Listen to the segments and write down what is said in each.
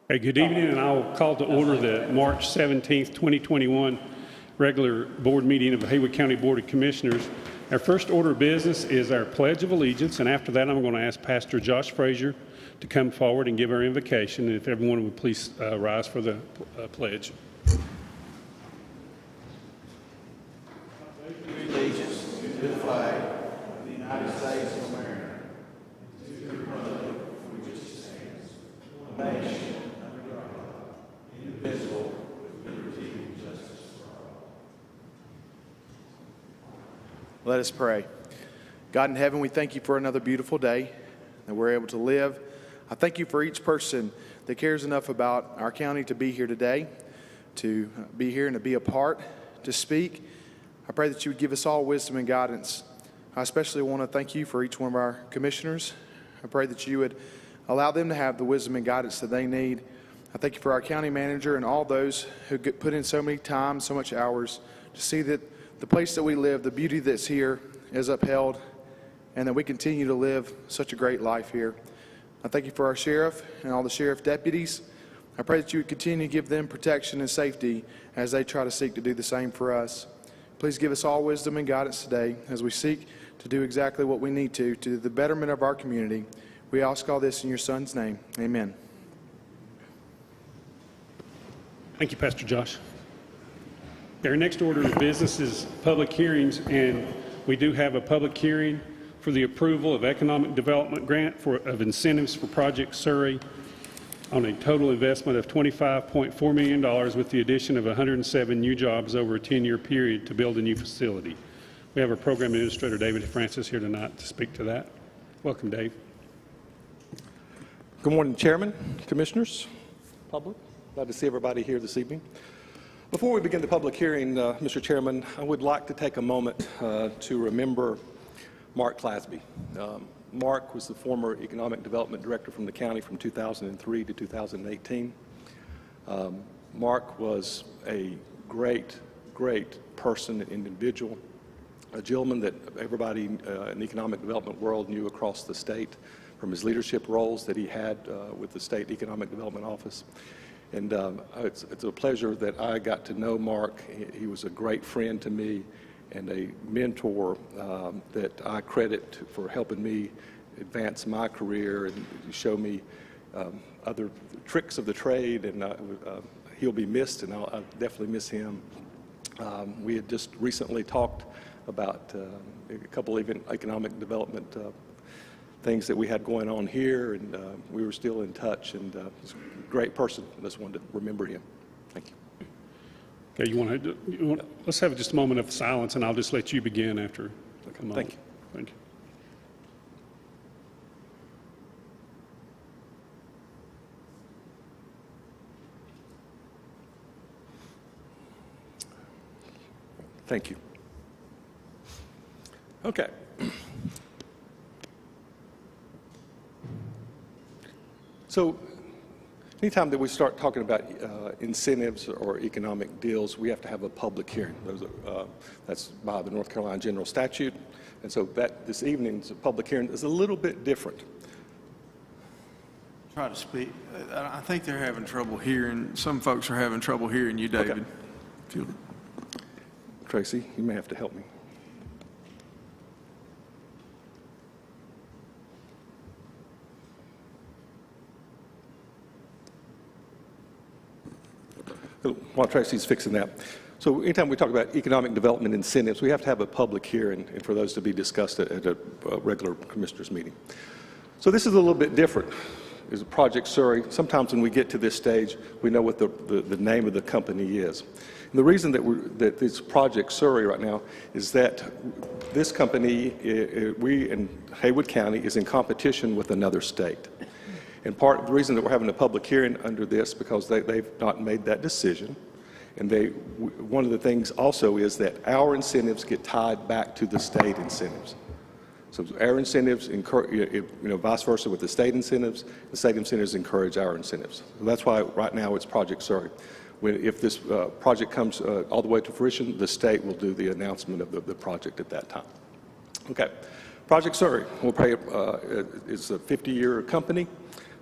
Hey, good evening, and I'll call to order the March 17th, 2021 regular board meeting of the Haywood County Board of Commissioners. Our first order of business is our Pledge of Allegiance, and after that I'm going to ask Pastor Josh Frazier to come forward and give our invocation, and if everyone would please rise for the pledge. Allegiance to the flag of the United States of America, to the republic for which it stands, one nation, under God, indivisible, with liberty and justice for all. Let us pray. God in heaven, we thank you for another beautiful day that we're able to live. I thank you for each person that cares enough about our county to be here today, to be here and to be a part, to speak. I pray that you would give us all wisdom and guidance. I especially want to thank you for each one of our commissioners. I pray that you would allow them to have the wisdom and guidance that they need. I thank you for our county manager and all those who put in so many time, so much hours to see that the place that we live, the beauty that's here is upheld, and that we continue to live such a great life here. I thank you for our sheriff and all the sheriff deputies. I pray that you would continue to give them protection and safety as they try to seek to do the same for us. Please give us all wisdom and guidance today as we seek to do exactly what we need to the betterment of our community. We ask all this in your Son's name. Amen. Thank you, Pastor Josh. Our next order of business is public hearings, and we do have a public hearing for the approval of economic development grant of incentives for Project Surrey on a total investment of $25.4 million with the addition of 107 new jobs over a 10-year period to build a new facility. We have our program administrator, David Francis, here tonight to speak to that. Welcome, Dave. Good morning, Chairman, Commissioners, public. Glad to see everybody here this evening. Before we begin the public hearing, Mr. Chairman, I would like to take a moment to remember Mark Clasby. Mark was the former Economic Development Director from the county from 2003 to 2018. Mark was a great person and individual, a gentleman that everybody in the economic development world knew across the state from his leadership roles that he had with the State Economic Development Office. And it's a pleasure that I got to know Mark. He was a great friend to me and a mentor that I credit for helping me advance my career and show me other tricks of the trade, and he'll be missed, and I'll definitely miss him. We had just recently talked about a couple of economic development things that we had going on here, and we were still in touch, and he's a great person. I just wanted to remember him. Thank you. Okay, you want let's have just a moment of silence, and I'll just let you begin after a moment. Thank you. Thank you. Thank you. Okay. So anytime that we start talking about incentives or economic deals, we have to have a public hearing. That's by the North Carolina General Statute. And so this evening's public hearing is a little bit different. Try to speak. I think they're having trouble hearing. Some folks are having trouble hearing you, David. Okay. Tracy, you may have to help me. While Tracy's fixing that. So anytime we talk about economic development incentives, we have to have a public hearing and for those to be discussed at a regular commissioners meeting. So this is a little bit different. It's a Project Surrey. Sometimes when we get to this stage, we know what the name of the company is. And the reason that this Project Surrey right now is that this company, we in Haywood County, is in competition with another state. And part of the reason that we're having a public hearing under this because they've not made that decision. And one of the things also is that our incentives get tied back to the state incentives. So our incentives encourage, vice versa with the state incentives encourage our incentives. So that's why right now it's Project Surrey. If this project comes all the way to fruition, the state will do the announcement of the project at that time. Okay, Project Surrey will pay. It's a 50-year company.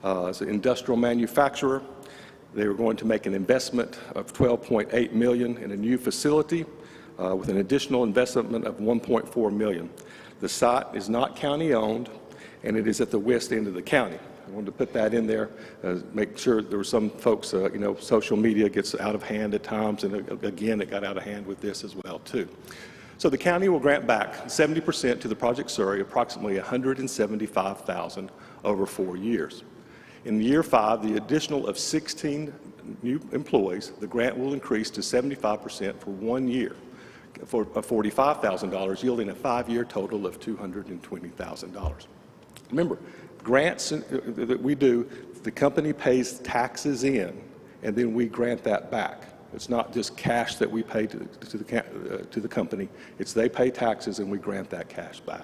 It's an industrial manufacturer. They were going to make an investment of $12.8 million in a new facility with an additional investment of $1.4 million. The site is not county-owned, and it is at the west end of the county. I wanted to put that in there, make sure there were some folks, social media gets out of hand at times, and again, it got out of hand with this as well, too. So the county will grant back 70% to the Project Surrey, approximately $175,000 over 4 years. In year 5, the additional of 16 new employees, the grant will increase to 75% for 1 year, for $45,000, yielding a 5-year total of $220,000. Remember, grants that we do, the company pays taxes in, and then we grant that back. It's not just cash that we pay to the company. It's they pay taxes and we grant that cash back.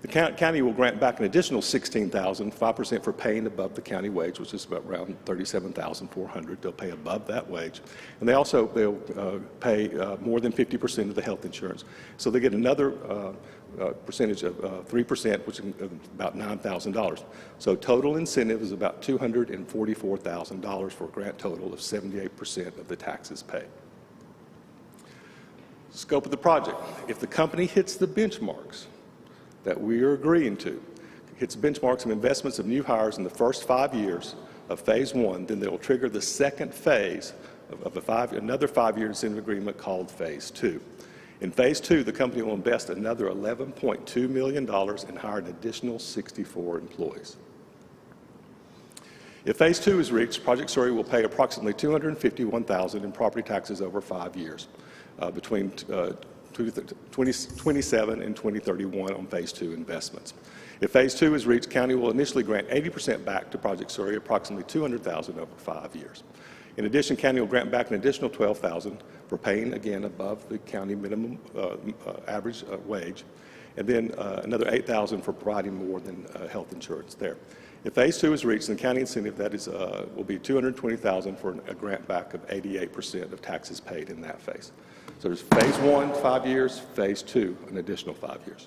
The county will grant back an additional $16,000, 5% for paying above the county wage, which is about around $37,400. They'll pay above that wage. And they'll pay more than 50% of the health insurance. So they get another percentage of 3%, which is about $9,000. So total incentive is about $244,000 for a grant total of 78% of the taxes paid. Scope of the project. If the company hits the benchmarks that we are agreeing to, hits benchmarks of investments of new hires in the first 5 years of phase 1, then they will trigger the second phase of another 5-year incentive agreement called phase 2. In phase 2, the company will invest another $11.2 million and hire an additional 64 employees. If phase 2 is reached, Project Surrey will pay approximately $251,000 in property taxes over 5 years, between 2027 and 2031 on phase 2 investments. If phase 2 is reached, county will initially grant 80% back to Project Surrey, approximately $200,000 over 5 years. In addition, county will grant back an additional $12,000 for paying, again, above the county minimum average wage, and then another $8,000 for providing more than health insurance there. If phase 2 is reached, the county incentive that is will be $220,000 for a grant back of 88% of taxes paid in that phase. So there's phase 1, 5 years, phase 2, an additional 5 years.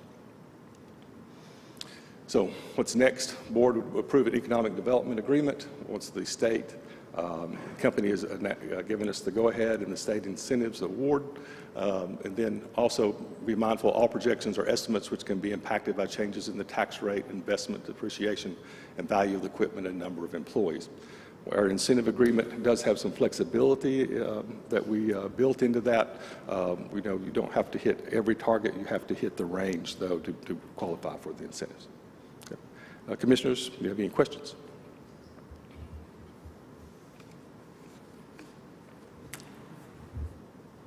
So what's next? Board would approve an economic development agreement once the state company has given us the go-ahead and the state incentives award, and then also be mindful of all projections or estimates which can be impacted by changes in the tax rate, investment, depreciation, and value of the equipment and number of employees. Our incentive agreement does have some flexibility that we built into that. We know you don't have to hit every target, you have to hit the range, though, to qualify for the incentives. Okay. Commissioners, do you have any questions?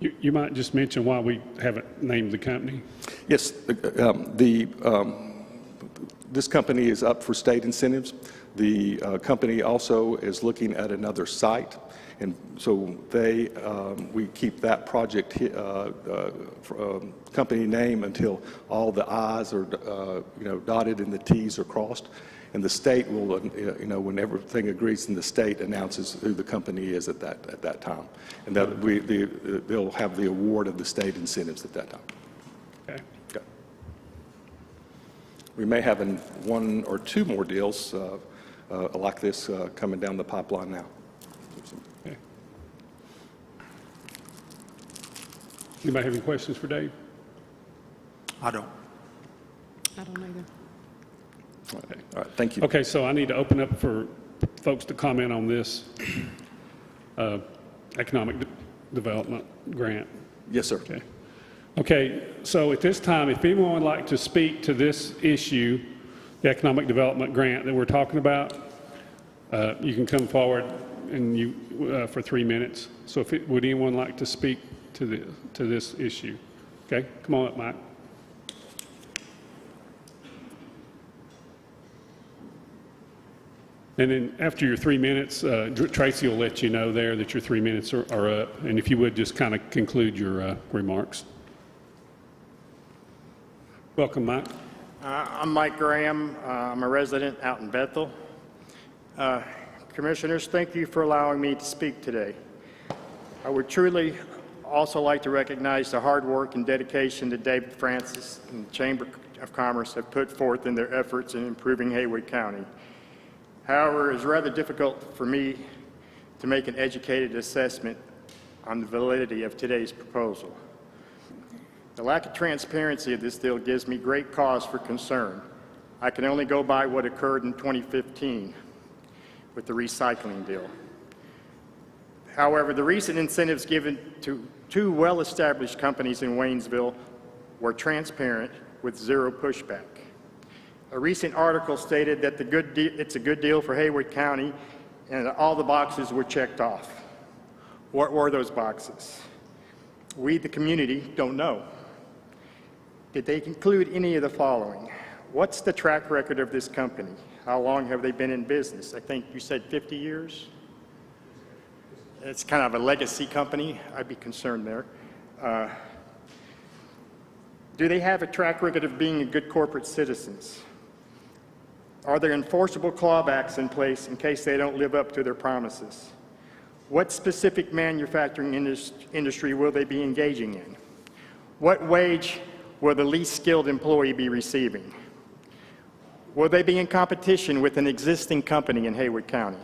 You might just mention why we haven't named the company. Yes, this company is up for state incentives. The company also is looking at another site, and so we keep that project company name until all the I's are dotted and the T's are crossed. And the state will, when everything agrees, and the state announces who the company is at that time, and that they'll have the award of the state incentives at that time. Okay. Okay. We may have 1 or 2 more deals like this coming down the pipeline now. Okay. Anybody have any questions for Dave? I don't. I don't either. Okay. All right, thank you. Okay, so I need to open up for folks to comment on this economic development grant. Yes, sir. Okay. Okay, so at this time, if anyone would like to speak to this issue, the economic development grant that we're talking about, you can come forward and for 3 minutes. So would anyone like to speak to this issue? Okay, come on up, Mike. And then after your 3 minutes, Tracy will let you know there that your 3 minutes are up. And if you would just kind of conclude your remarks. Welcome, Mike. I'm Mike Graham. I'm a resident out in Bethel. Commissioners, thank you for allowing me to speak today. I would truly also like to recognize the hard work and dedication that David Francis and the Chamber of Commerce have put forth in their efforts in improving Haywood County. However, it is rather difficult for me to make an educated assessment on the validity of today's proposal. The lack of transparency of this deal gives me great cause for concern. I can only go by what occurred in 2015 with the recycling deal. However, the recent incentives given to two well-established companies in Waynesville were transparent with zero pushback. A recent article stated that it's a good deal for Haywood County and that all the boxes were checked off. What were those boxes? We, the community, don't know. Did they include any of the following? What's the track record of this company? How long have they been in business? I think you said 50 years? It's kind of a legacy company. I'd be concerned there. Do they have a track record of being good corporate citizens? Are there enforceable clawbacks in place in case they don't live up to their promises? What specific manufacturing industry will they be engaging in? What wage will the least skilled employee be receiving? Will they be in competition with an existing company in Haywood County?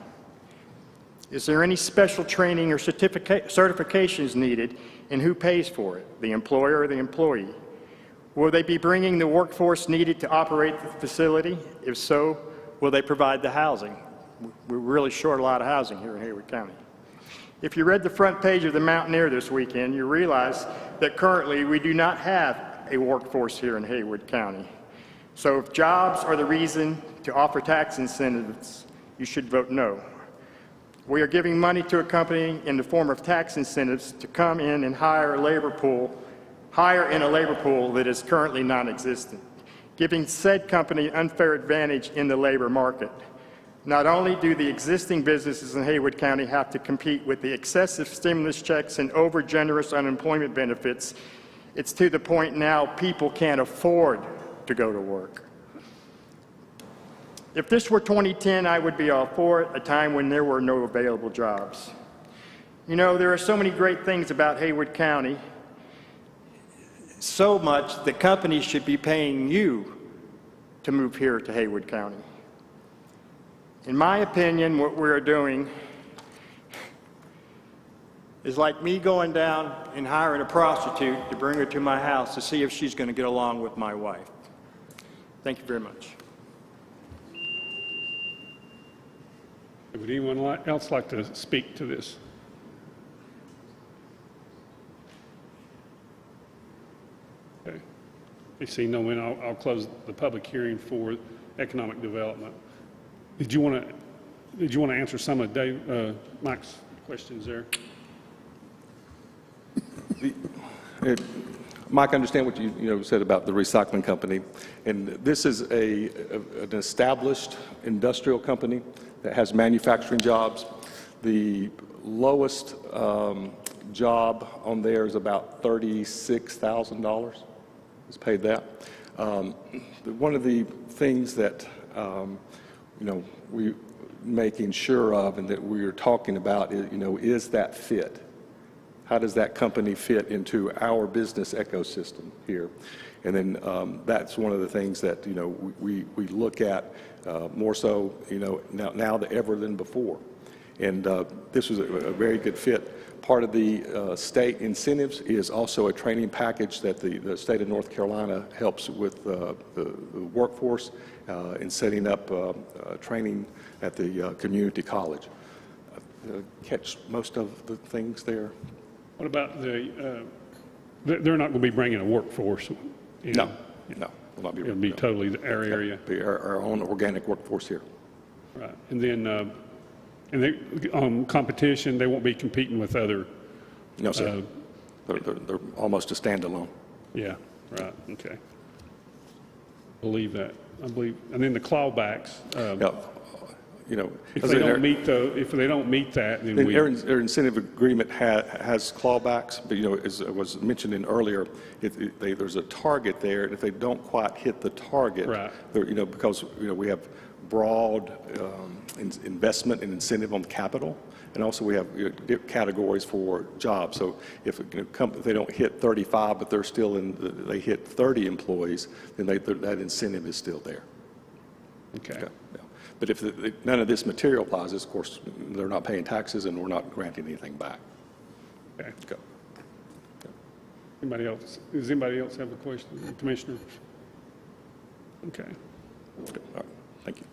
Is there any special training or certifications needed, and who pays for it, the employer or the employee? Will they be bringing the workforce needed to operate the facility? If so, will they provide the housing? We're really short a lot of housing here in Haywood County. If you read the front page of the Mountaineer this weekend, you realize that currently we do not have a workforce here in Haywood County. So if jobs are the reason to offer tax incentives, you should vote no. We are giving money to a company in the form of tax incentives to come in and hire in a labor pool that is currently non-existent, giving said company unfair advantage in the labor market. Not only do the existing businesses in Haywood County have to compete with the excessive stimulus checks and over-generous unemployment benefits, it's to the point now people can't afford to go to work. If this were 2010, I would be all for it, a time when there were no available jobs. You know, there are so many great things about Haywood County, so much that companies should be paying you to move here to Haywood County. In my opinion, what we're doing is like me going down and hiring a prostitute to bring her to my house to see if she's going to get along with my wife. Thank you very much. Would anyone else like to speak to this? Okay. If you see no one, I'll close the public hearing for economic development. Did you want to answer some of Mike's questions there? Mike, I understand what you said about the recycling company, and this is an established industrial company that has manufacturing jobs. The lowest job on there is about $36,000. Is paid that. One of the things that we making sure of and that we are talking about is, is that fit? How does that company fit into our business ecosystem here? And then that's one of the things that we look at more so now than ever than before. And this was a very good fit. Part of the state incentives is also a training package that the state of North Carolina helps with the workforce in setting up training at the community college. Catch most of the things there. What about they're not going to be bringing a workforce? No, will not be. It'll be totally our area. Be our own organic workforce here. Right, and then competition, they won't be competing with other. No, sir. They're almost a standalone. Yeah, right. Okay. Believe that. I believe, and then the clawbacks. If they don't meet that, then their incentive agreement has clawbacks, but as was mentioned earlier, there's a target there, and if they don't quite hit the target, right. Because we have broad investment and incentive on capital, and also we have categories for jobs. So if they don't hit 35, but they're still they hit 30 employees, then that incentive is still there. Okay. Yeah. But if none of this material applies, of course, they're not paying taxes and we're not granting anything back. Okay. Go. Anybody else? Does anybody else have a question, Commissioner? Okay. All right. Thank you.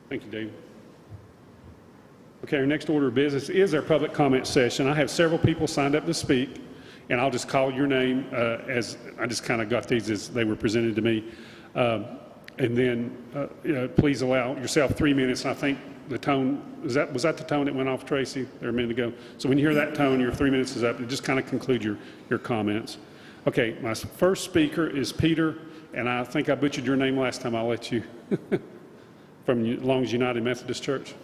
Thank you, David. Okay, our next order of business is our public comment session. I have several people signed up to speak, and I'll just call your name as I just kind of got these as they were presented to me. And then please allow yourself 3 minutes. And I think the tone, was that the tone that went off, Tracy, there a minute ago? So when you hear that tone, your 3 minutes is up. And just kind of conclude your comments. Okay, my first speaker is Peter, and I think I butchered your name last time. I'll let you, from Long's United Methodist Church.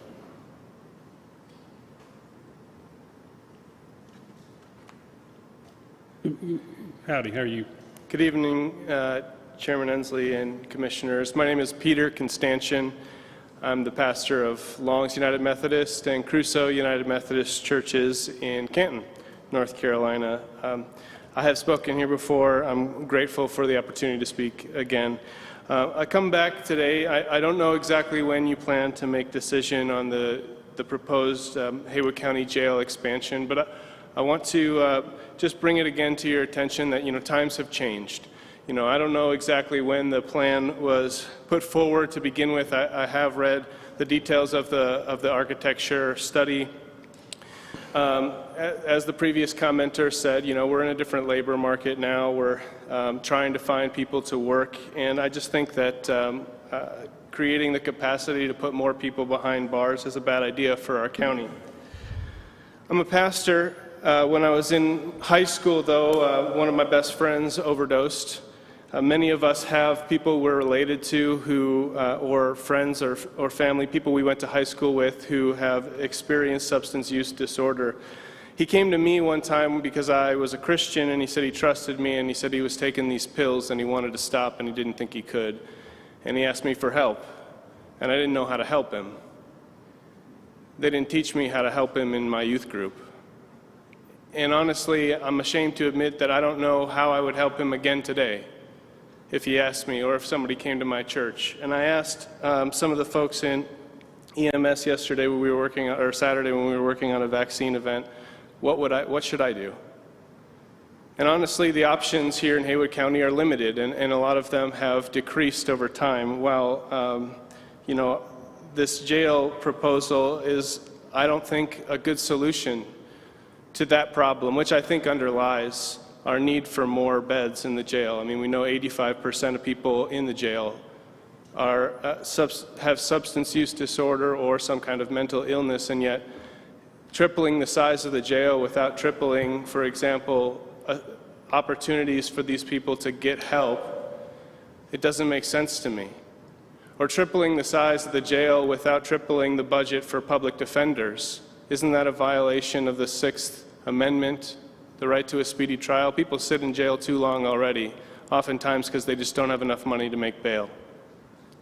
Howdy, how are you? Good evening, Chairman Ensley and Commissioners. My name is Peter Constantian. I'm the pastor of Long's United Methodist and Crusoe United Methodist churches in Canton, North Carolina. I have spoken here before. I'm grateful for the opportunity to speak again. I come back today. I don't know exactly when you plan to make decision on the proposed Haywood County Jail expansion, but I want to just bring it again to your attention that, times have changed. I don't know exactly when the plan was put forward to begin with. I have read the details of the architecture study. As the previous commenter said, we're in a different labor market now. We're trying to find people to work, and I just think that creating the capacity to put more people behind bars is a bad idea for our county. I'm a pastor. When I was in high school, though, one of my best friends overdosed. Many of us have people we're related to who, or friends or family, people we went to high school with who have experienced substance use disorder. He came to me one time because I was a Christian, and he said he trusted me, and he said he was taking these pills and he wanted to stop and he didn't think he could. And he asked me for help, and I didn't know how to help him. They didn't teach me how to help him in my youth group. And honestly, I'm ashamed to admit that I don't know how I would help him again today if he asked me, or if somebody came to my church. And I asked some of the folks in EMS yesterday when we were working, or Saturday when we were working on a vaccine event, what should I do? And honestly, the options here in Haywood County are limited, and a lot of them have decreased over time. While, this jail proposal is, I don't think, a good solution to that problem, which I think underlies our need for more beds in the jail. I mean, we know 85% of people in the jail have substance use disorder or some kind of mental illness, and yet tripling the size of the jail without tripling, for example, opportunities for these people to get help, it doesn't make sense to me. Or tripling the size of the jail without tripling the budget for public defenders. Isn't that a violation of the Sixth Amendment, the right to a speedy trial? People sit in jail too long already, oftentimes because they just don't have enough money to make bail.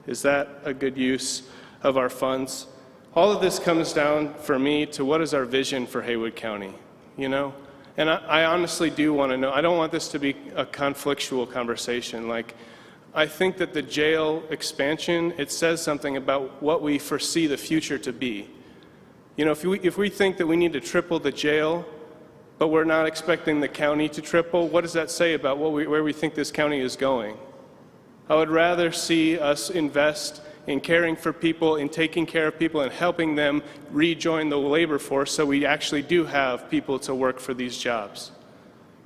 Is that a good use of our funds? All of this comes down, for me, to what is our vision for Haywood County, And I honestly do want to know. I don't want this to be a conflictual conversation. I think that the jail expansion, it says something about what we foresee the future to be. If we think that we need to triple the jail, but we're not expecting the county to triple, what does that say about where we think this county is going? I would rather see us invest in caring for people, in taking care of people, and helping them rejoin the labor force so we actually do have people to work for these jobs.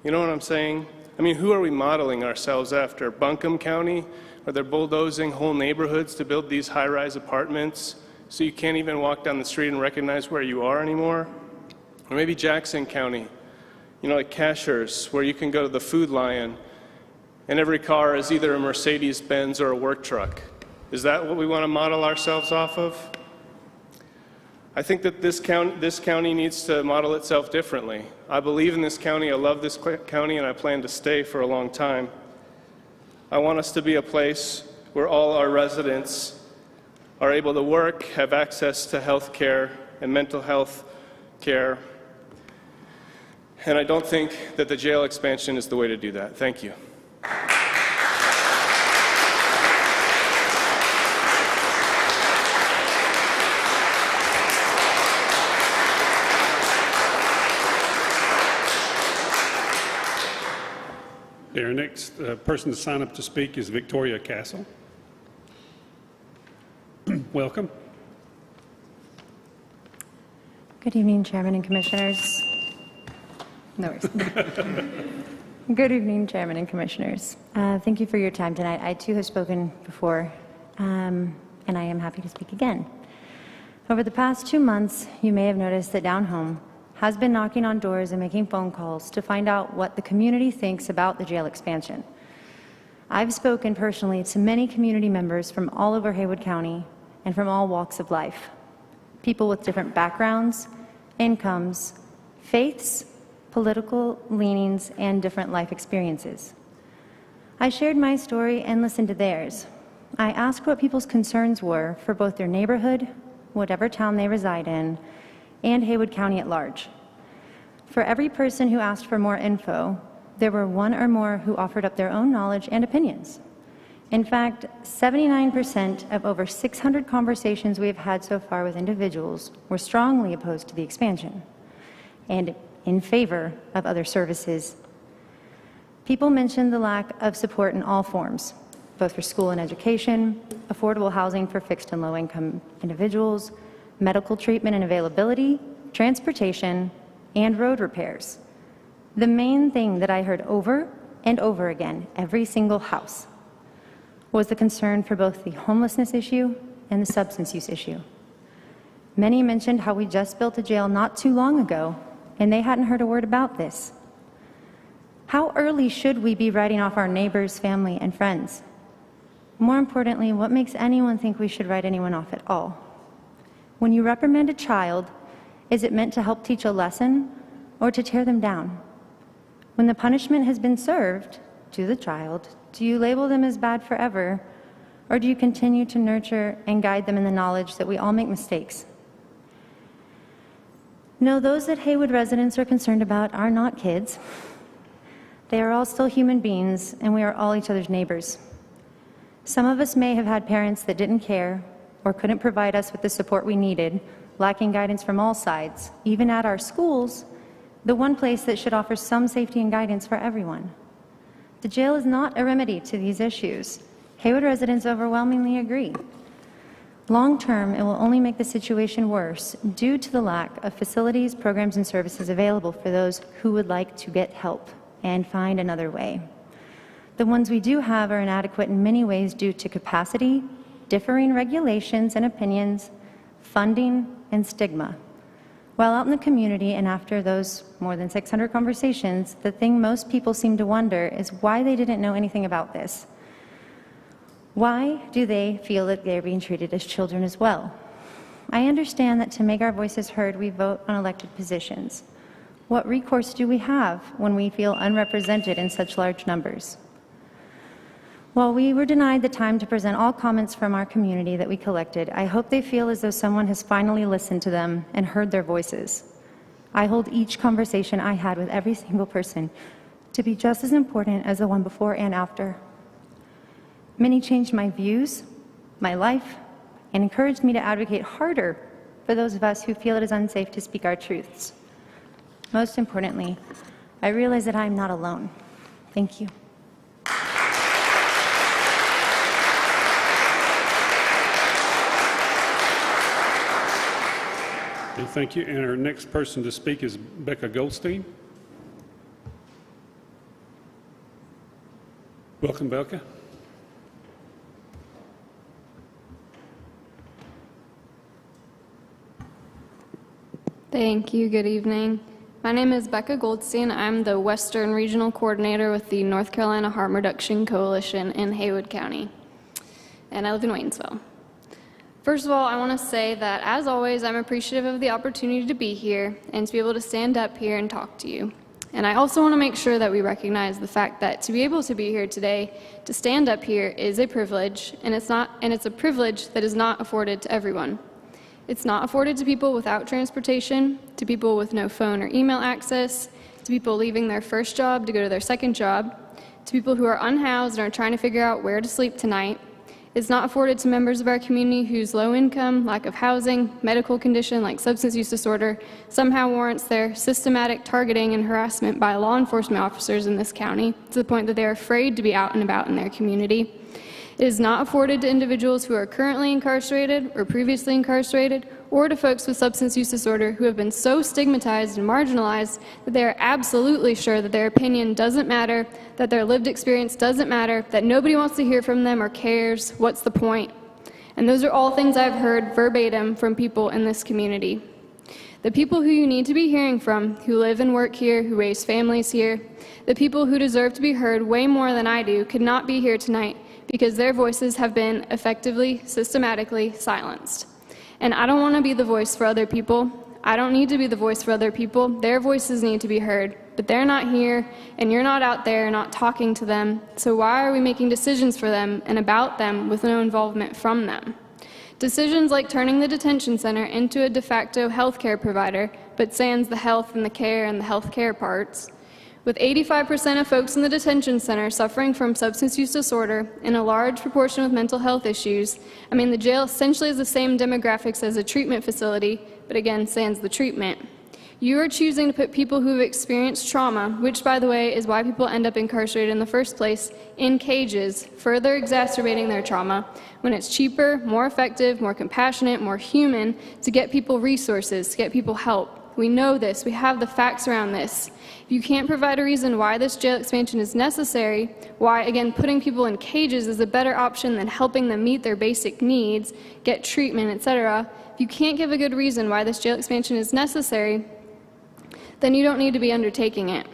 You know what I'm saying? I mean, who are we modeling ourselves after? Buncombe County, where they're bulldozing whole neighborhoods to build these high-rise apartments so you can't even walk down the street and recognize where you are anymore? Or maybe Jackson County, like Cashers, where you can go to the Food Lion and every car is either a Mercedes-Benz or a work truck. Is that what we want to model ourselves off of? I think that this county needs to model itself differently. I believe in this county, I love this county, and I plan to stay for a long time. I want us to be a place where all our residents are able to work, have access to health care and mental health care. And I don't think that the jail expansion is the way to do that. Thank you. person to sign up to speak is Victoria Castle. Welcome. Good evening, Chairman and Commissioners. No worries. Good evening, Chairman and Commissioners. Thank you for your time tonight. I too have spoken before, and I am happy to speak again. Over the past 2 months, you may have noticed that Down Home has been knocking on doors and making phone calls to find out what the community thinks about the jail expansion. I've spoken personally to many community members from all over Haywood County and from all walks of life. People with different backgrounds, incomes, faiths, political leanings, and different life experiences. I shared my story and listened to theirs. I asked what people's concerns were for both their neighborhood, whatever town they reside in, and Haywood County at large. For every person who asked for more info, there were one or more who offered up their own knowledge and opinions. In fact, 79% of over 600 conversations we have had so far with individuals were strongly opposed to the expansion and in favor of other services. People mentioned the lack of support in all forms, both for school and education, affordable housing for fixed and low-income individuals, medical treatment and availability, transportation, and road repairs. The main thing that I heard over and over again, every single house, was the concern for both the homelessness issue and the substance use issue. Many mentioned how we just built a jail not too long ago, and they hadn't heard a word about this. How early should we be writing off our neighbors, family, and friends? More importantly, what makes anyone think we should write anyone off at all? When you reprimand a child, is it meant to help teach a lesson or to tear them down? When the punishment has been served to the child, do you label them as bad forever, or do you continue to nurture and guide them in the knowledge that we all make mistakes? No, those that Haywood residents are concerned about are not kids. They are all still human beings, and we are all each other's neighbors. Some of us may have had parents that didn't care or couldn't provide us with the support we needed, lacking guidance from all sides, even at our schools, the one place that should offer some safety and guidance for everyone. The jail is not a remedy to these issues. Haywood residents overwhelmingly agree. Long-term, it will only make the situation worse due to the lack of facilities, programs, and services available for those who would like to get help and find another way. The ones we do have are inadequate in many ways due to capacity, differing regulations and opinions, funding, and stigma. While out in the community and after those more than 600 conversations, the thing most people seem to wonder is why they didn't know anything about this. Why do they feel that they're being treated as children as well? I understand that to make our voices heard, we vote on elected positions. What recourse do we have when we feel unrepresented in such large numbers? While we were denied the time to present all comments from our community that we collected, I hope they feel as though someone has finally listened to them and heard their voices. I hold each conversation I had with every single person to be just as important as the one before and after. Many changed my views, my life, and encouraged me to advocate harder for those of us who feel it is unsafe to speak our truths. Most importantly, I realize that I am not alone. Thank you. Thank you. And our next person to speak is Becca Goldstein. Welcome, Becca. Thank you. Good evening. My name is Becca Goldstein. I'm the Western Regional Coordinator with the North Carolina Harm Reduction Coalition in Haywood County, and I live in Waynesville. First of all, I want to say that, as always, I'm appreciative of the opportunity to be here and to be able to stand up here and talk to you. And I also want to make sure that we recognize the fact that to be able to be here today, to stand up here, is a privilege, and it's a privilege that is not afforded to everyone. It's not afforded to people without transportation, to people with no phone or email access, to people leaving their first job to go to their second job, to people who are unhoused and are trying to figure out where to sleep tonight, Is not afforded to members of our community whose low income, lack of housing, medical condition like substance use disorder somehow warrants their systematic targeting and harassment by law enforcement officers in this county to the point that they are afraid to be out and about in their community. It is not afforded to individuals who are currently incarcerated or previously incarcerated, or to folks with substance use disorder who have been so stigmatized and marginalized that they are absolutely sure that their opinion doesn't matter, that their lived experience doesn't matter, that nobody wants to hear from them or cares. What's the point? And those are all things I've heard verbatim from people in this community. The people who you need to be hearing from, who live and work here, who raise families here, the people who deserve to be heard way more than I do could not be here tonight because their voices have been effectively, systematically silenced. And I don't want to be the voice for other people. I don't need to be the voice for other people. Their voices need to be heard, but they're not here, and you're not out there not talking to them. So why are we making decisions for them and about them with no involvement from them? Decisions like turning the detention center into a de facto healthcare provider, but sans the health and the care and the healthcare parts. With 85% of folks in the detention center suffering from substance use disorder and a large proportion with mental health issues, I mean, the jail essentially has the same demographics as a treatment facility, but again, sans the treatment. You are choosing to put people who have experienced trauma, which, by the way, is why people end up incarcerated in the first place, in cages, further exacerbating their trauma, when it's cheaper, more effective, more compassionate, more human to get people resources, to get people help. We know this. We have the facts around this. If you can't provide a reason why this jail expansion is necessary, why, again, putting people in cages is a better option than helping them meet their basic needs, get treatment, etc., if you can't give a good reason why this jail expansion is necessary, then you don't need to be undertaking it.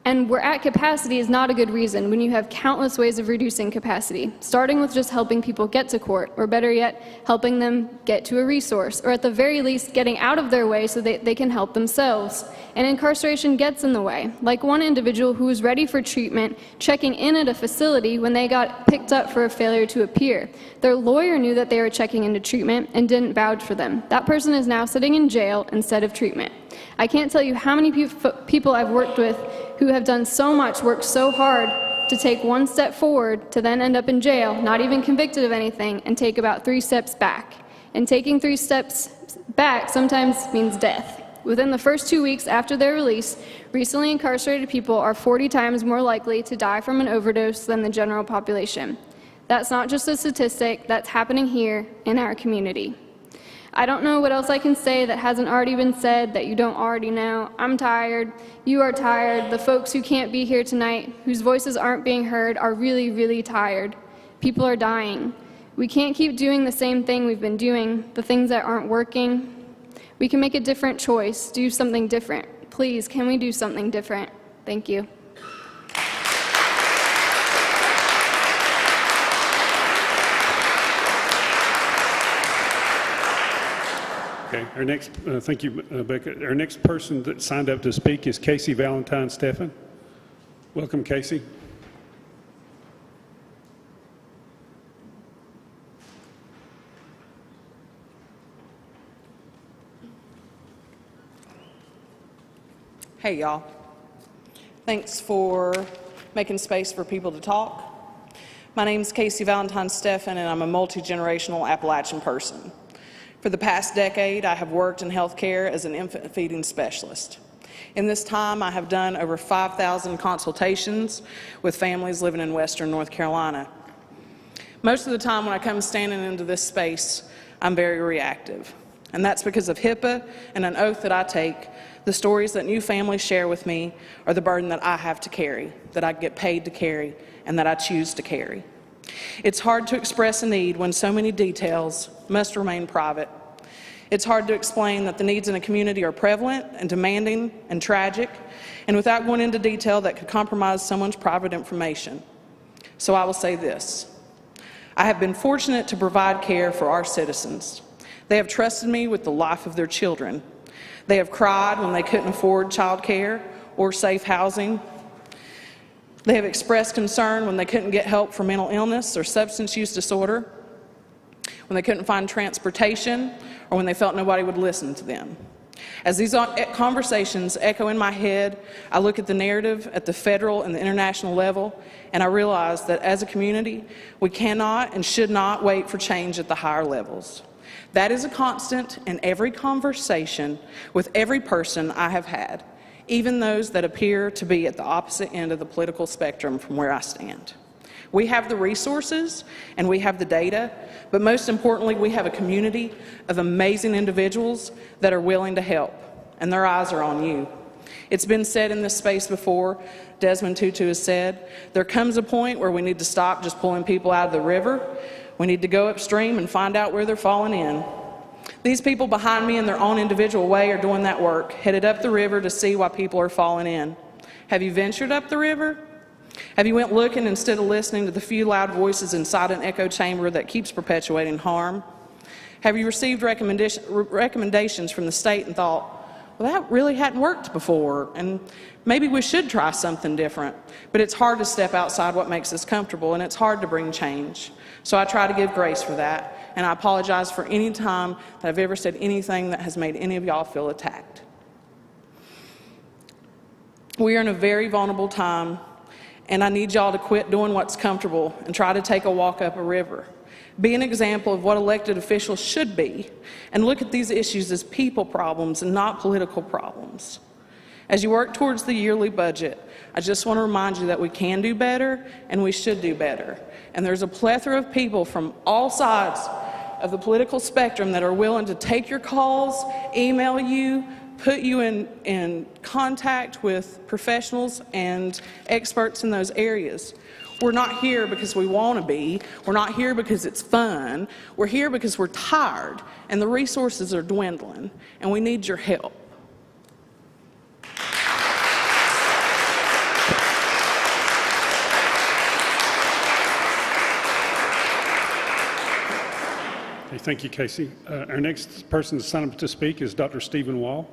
And we're at capacity is not a good reason when you have countless ways of reducing capacity, starting with just helping people get to court, or better yet, helping them get to a resource, or at the very least, getting out of their way so that they can help themselves. And incarceration gets in the way, like one individual who was ready for treatment, checking in at a facility when they got picked up for a failure to appear. Their lawyer knew that they were checking into treatment and didn't vouch for them. That person is now sitting in jail instead of treatment. I can't tell you how many people I've worked with who have done so much, worked so hard to take one step forward to then end up in jail, not even convicted of anything, and take about 3 steps back. And taking 3 steps back sometimes means death. Within the first 2 weeks after their release, recently incarcerated people are 40 times more likely to die from an overdose than the general population. That's not just a statistic, that's happening here in our community. I don't know what else I can say that hasn't already been said that you don't already know. I'm tired. You are tired. The folks who can't be here tonight, whose voices aren't being heard, are really, really tired. People are dying. We can't keep doing the same thing we've been doing, the things that aren't working. We can make a different choice, do something different. Please, can we do something different? Thank you. Okay, our next, thank you, Becca. Our next person that signed up to speak is Casey Valentine Stephan. Welcome, Casey. Hey, y'all. Thanks for making space for people to talk. My name is Casey Valentine Stephan, and I'm a multi-generational Appalachian person. For the past decade, I have worked in healthcare as an infant feeding specialist. In this time, I have done over 5,000 consultations with families living in Western North Carolina. Most of the time when I come standing into this space, I'm very reactive. And that's because of HIPAA and an oath that I take. The stories that new families share with me are the burden that I have to carry, that I get paid to carry, and that I choose to carry. It's hard to express a need when so many details must remain private. It's hard to explain that the needs in a community are prevalent and demanding and tragic, and without going into detail that could compromise someone's private information. So I will say this. I have been fortunate to provide care for our citizens. They have trusted me with the life of their children. They have cried when they couldn't afford child care or safe housing. They have expressed concern when they couldn't get help for mental illness or substance use disorder, when they couldn't find transportation, or when they felt nobody would listen to them. As these conversations echo in my head, I look at the narrative at the federal and the international level, and I realize that as a community, we cannot and should not wait for change at the higher levels. That is a constant in every conversation with every person I have had, even those that appear to be at the opposite end of the political spectrum from where I stand. We have the resources and we have the data, but most importantly, we have a community of amazing individuals that are willing to help, and their eyes are on you. It's been said in this space before, Desmond Tutu has said, there comes a point where we need to stop just pulling people out of the river. We need to go upstream and find out where they're falling in. These people behind me in their own individual way are doing that work, headed up the river to see why people are falling in. Have you ventured up the river? Have you went looking instead of listening to the few loud voices inside an echo chamber that keeps perpetuating harm? Have you received recommendations from the state and thought, well, that really hadn't worked before, and maybe we should try something different? But it's hard to step outside what makes us comfortable, and it's hard to bring change. So I try to give grace for that, and I apologize for any time that I've ever said anything that has made any of y'all feel attacked. We are in a very vulnerable time, and I need y'all to quit doing what's comfortable and try to take a walk up a river. Be an example of what elected officials should be, and look at these issues as people problems and not political problems. As you work towards the yearly budget, I just want to remind you that we can do better and we should do better. And there's a plethora of people from all sides of the political spectrum that are willing to take your calls, email you, put you in contact with professionals and experts in those areas. We're not here because we want to be. We're not here because it's fun. We're here because we're tired and the resources are dwindling, and we need your help. Okay, thank you, Casey. Our next person to sign up to speak is Dr. Stephen Wall.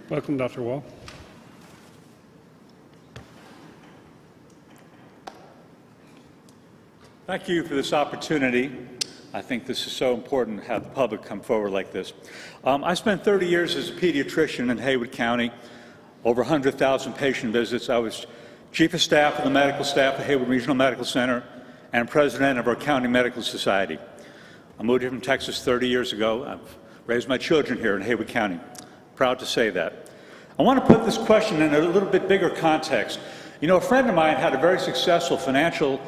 Welcome, Dr. Wall. Thank you for this opportunity. I think this is so important to have the public come forward like this. I spent 30 years as a pediatrician in Haywood County, over 100,000 patient visits. I was chief of staff of the medical staff at Haywood Regional Medical Center and president of our county medical society. I moved here from Texas 30 years ago. I've raised my children here in Haywood County. Proud to say that. I want to put this question in a little bit bigger context. You know, a friend of mine had a very successful financial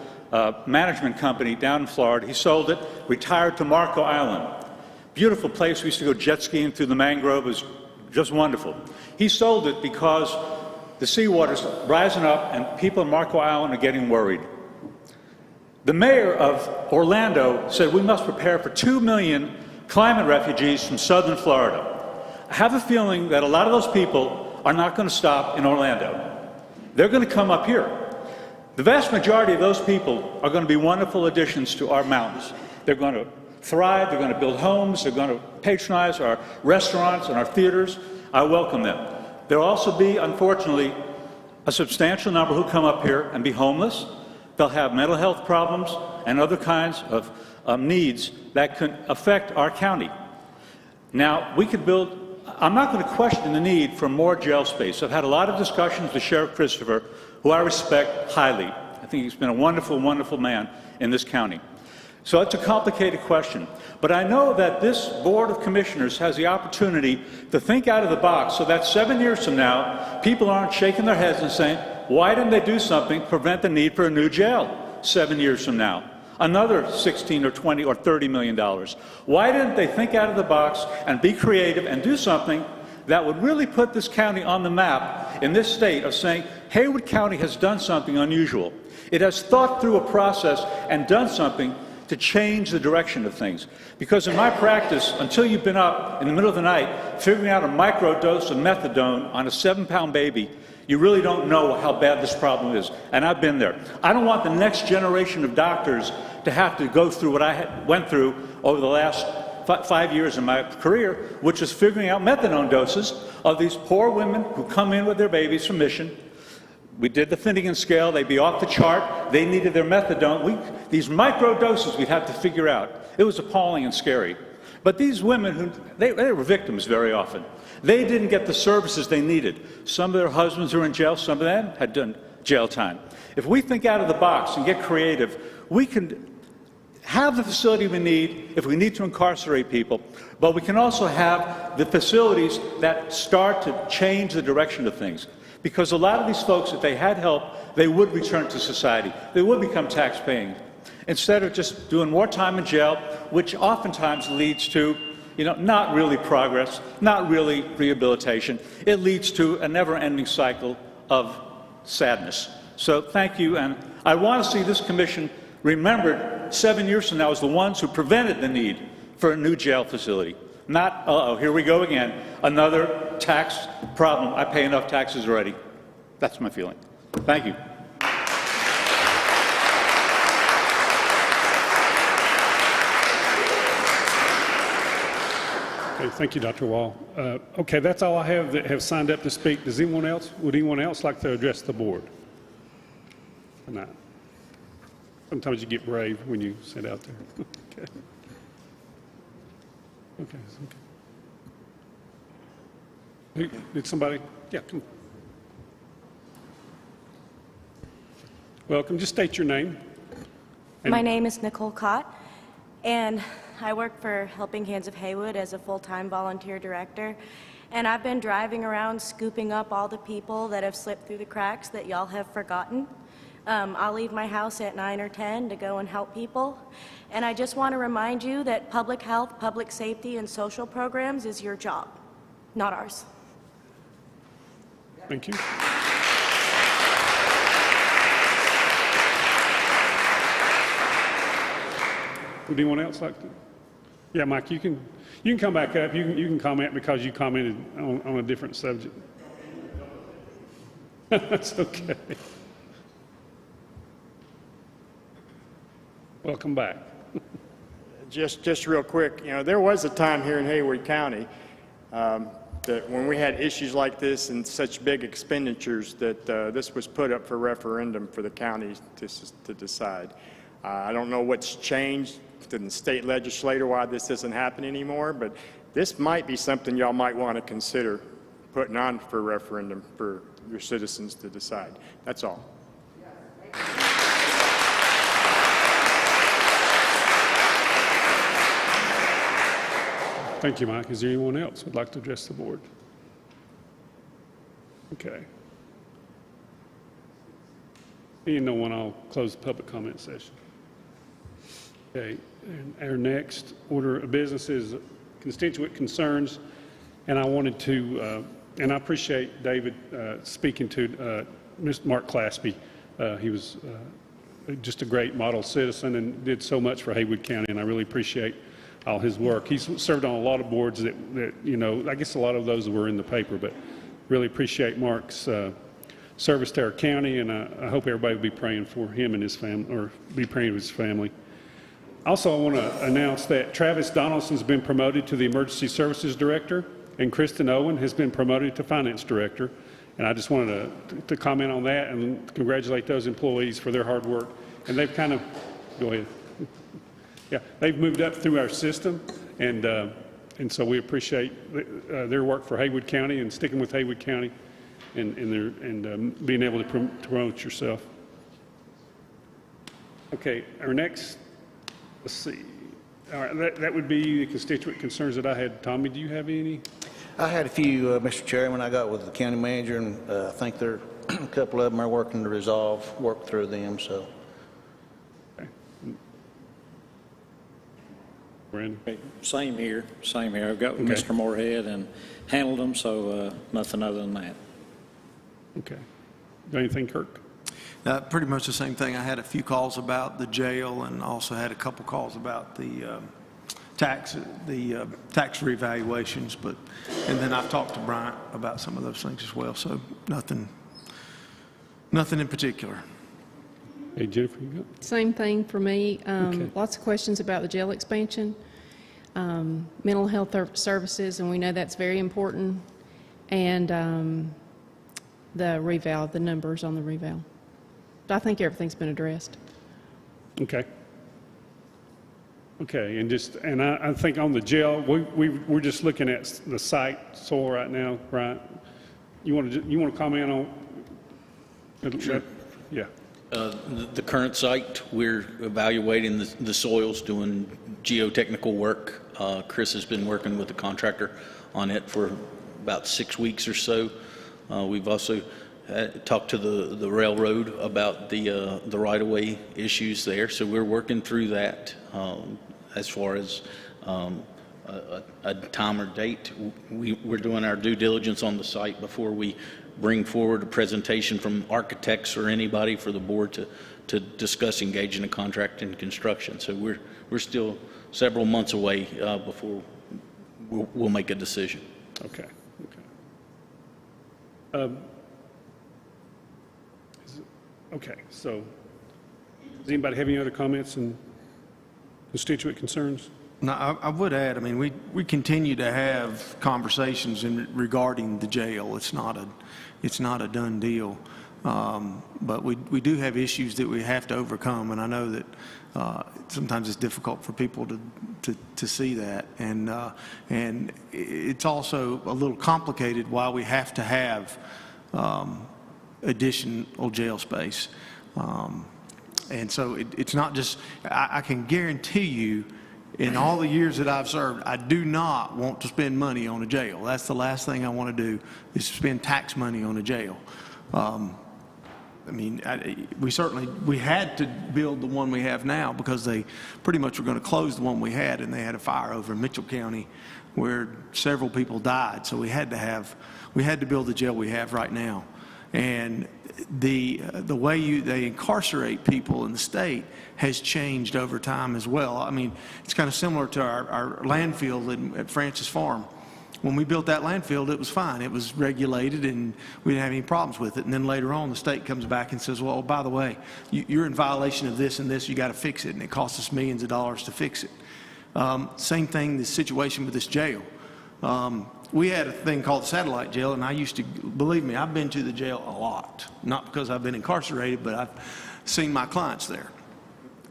management company down in Florida. He sold it, retired to Marco Island. Beautiful place. We used to go jet skiing through the mangrove. It was just wonderful. He sold it because the seawater's rising up and people in Marco Island are getting worried. The mayor of Orlando said we must prepare for 2 million climate refugees from southern Florida. I have a feeling that a lot of those people are not going to stop in Orlando. They're going to come up here. The vast majority of those people are going to be wonderful additions to our mountains. They're going to thrive, they're going to build homes, they're going to patronize our restaurants and our theaters. I welcome them. There'll also be, unfortunately, a substantial number who come up here and be homeless. They'll have mental health problems and other kinds of needs that can affect our county. Now, we could build, I'm not going to question the need for more jail space. I've had a lot of discussions with Sheriff Christopher, who I respect highly. I think he's been a wonderful, wonderful man in this county. So it's a complicated question. But I know that this Board of Commissioners has the opportunity to think out of the box so that 7 years from now, people aren't shaking their heads and saying, why didn't they do something to prevent the need for a new jail 7 years from now? Another $16 or $20 or $30 million. Why didn't they think out of the box and be creative and do something that would really put this county on the map in this state of saying, Haywood County has done something unusual. It has thought through a process and done something to change the direction of things. Because in my practice, until you've been up in the middle of the night figuring out a microdose of methadone on a 7-pound baby, you really don't know how bad this problem is. And I've been there. I don't want the next generation of doctors to have to go through what I went through over the last 5 years in my career, which is figuring out methadone doses of these poor women who come in with their babies from Mission. We did the Finnegan scale. They'd be off the chart. They needed their methadone. These micro doses we'd have to figure out. It was appalling and scary. But these women, they were victims very often. They didn't get the services they needed. Some of their husbands are in jail. Some of them had done jail time. If we think out of the box and get creative, we can have the facility we need if we need to incarcerate people, but we can also have the facilities that start to change the direction of things. Because a lot of these folks, if they had help, they would return to society. They would become tax-paying, instead of just doing more time in jail, which oftentimes leads to, not really progress, not really rehabilitation. It leads to a never-ending cycle of sadness. So thank you, and I want to see this commission remembered 7 years from now as the ones who prevented the need for a new jail facility. Not, here we go again, another tax problem. I pay enough taxes already. That's my feeling. Thank you. Okay, thank you, Dr. Wall. Okay, that's all I have that have signed up to speak. Would anyone else like to address the board? Or not? Sometimes you get brave when you sit out there. Okay. Okay. Did somebody? Yeah, come on. Welcome. Just state your name. My name is Nicole Cott, and I work for Helping Hands of Haywood as a full-time volunteer director. And I've been driving around scooping up all the people that have slipped through the cracks that y'all have forgotten. I'll leave my house at 9 or 10 to go and help people. And I just want to remind you that public health, public safety, and social programs is your job, not ours. Thank you. Would anyone else like to? Yeah, Mike, you can come back up. You can comment because you commented on a different subject. That's okay. Welcome back. Just real quick, there was a time here in Haywood County that when we had issues like this and such big expenditures that this was put up for referendum for the county to decide. I don't know what's changed in the state legislature why this isn't happening anymore, but this might be something y'all might want to consider putting on for referendum for your citizens to decide. That's all. Thank you, Mike. Is there anyone else who would like to address the board? Okay. Seeing no one, I'll close the public comment session. Okay, and our next order of business is constituent concerns, and I wanted to, and I appreciate David speaking to Mr. Mark Claspy. He was just a great model citizen and did so much for Haywood County, and I really appreciate all his work. He's served on a lot of boards that I guess a lot of those were in the paper, but really appreciate Mark's service to our county, and I hope everybody will be praying for him and his family, or be praying for his family. Also, I want to announce that Travis Donaldson's been promoted to the Emergency Services Director, and Kristen Owen has been promoted to Finance Director. And I just wanted to comment on that and congratulate those employees for their hard work. And they've kind of, go ahead. Yeah, they've moved up through our system, and so we appreciate their work for Haywood County and sticking with Haywood County and being able to promote yourself. Okay, our next, let's see. All right, that would be the constituent concerns that I had. Tommy, do you have any? I had a few, Mr. Chairman. I got with the county manager, and I think a couple of them are working to work through them. So. Okay. Brandon? Same here. I've got with Mr. Moorhead and handled them, so nothing other than that. Okay. Got anything, Kirk? Pretty much the same thing. I had a few calls about the jail and also had a couple calls about the tax revaluations, and then I've talked to Bryant about some of those things as well, so nothing in particular. Hey, Jennifer, you go. Same thing for me. Okay. Lots of questions about the jail expansion, mental health services, and we know that's very important, and the reval, the numbers on the reval. But I think everything's been addressed. Okay. Okay, and I think on the jail, we're just looking at the site soil right now, right? You want to comment on? Sure. Yeah. The current site, we're evaluating the soils, doing geotechnical work. Chris has been working with the contractor on it for about 6 weeks or so. We've also talked to the railroad about the right-of-way issues there, so we're working through that. As far as a time or date, we're doing our due diligence on the site before we bring forward a presentation from architects or anybody for the board to discuss engaging a contract in construction. So we're still several months away before we'll make a decision. Okay. Okay. Okay. So, does anybody have any other comments and constituent concerns? No, I would add, I mean, we continue to have conversations regarding the jail. It's not a done deal. But we do have issues that we have to overcome, and I know that sometimes it's difficult for people to see that, and it's also a little complicated why we have to have additional jail space. And so it's not just, I can guarantee you, in all the years that I've served, I do not want to spend money on a jail. That's the last thing I want to do, is spend tax money on a jail. I mean, we had to build the one we have now because they pretty much were going to close the one we had, and they had a fire over in Mitchell County where several people died. So we had to build the jail we have right now. And the way they incarcerate people in the state has changed over time as well. I mean, it's kind of similar to our landfill at Francis Farm. When we built that landfill, it was fine. It was regulated, and we didn't have any problems with it. And then later on, the state comes back and says, well, by the way, you're in violation of this and this. You got to fix it. And it costs us millions of dollars to fix it. Same thing, the situation with this jail. We had a thing called the satellite jail, and I used to, believe me, I've been to the jail a lot. Not because I've been incarcerated, but I've seen my clients there.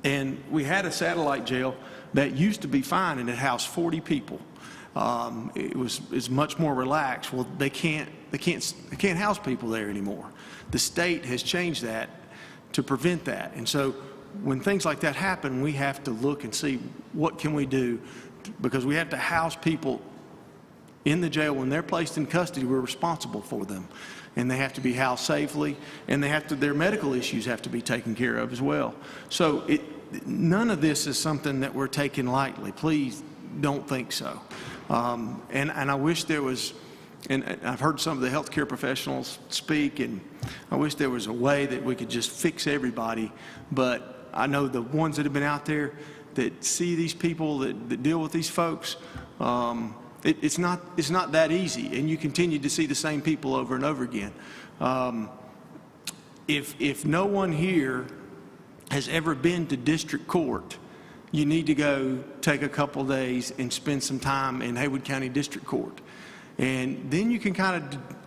And we had a satellite jail that used to be fine, and it housed 40 people. It's much more relaxed. Well, they can't house people there anymore. The state has changed that to prevent that. And so when things like that happen, we have to look and see what can we do, because we have to house people in the jail. When they're placed in custody, we're responsible for them, and they have to be housed safely, and their medical issues have to be taken care of as well. So none of this is something that we're taking lightly. Please don't think so. And I wish there was, and I've heard some of the healthcare professionals speak, and I wish there was a way that we could just fix everybody. But I know the ones that have been out there that see these people, that deal with these folks, it's not that easy, and you continue to see the same people over and over again. If no one here has ever been to district court, you need to go take a couple days and spend some time in Haywood County District Court. And then you can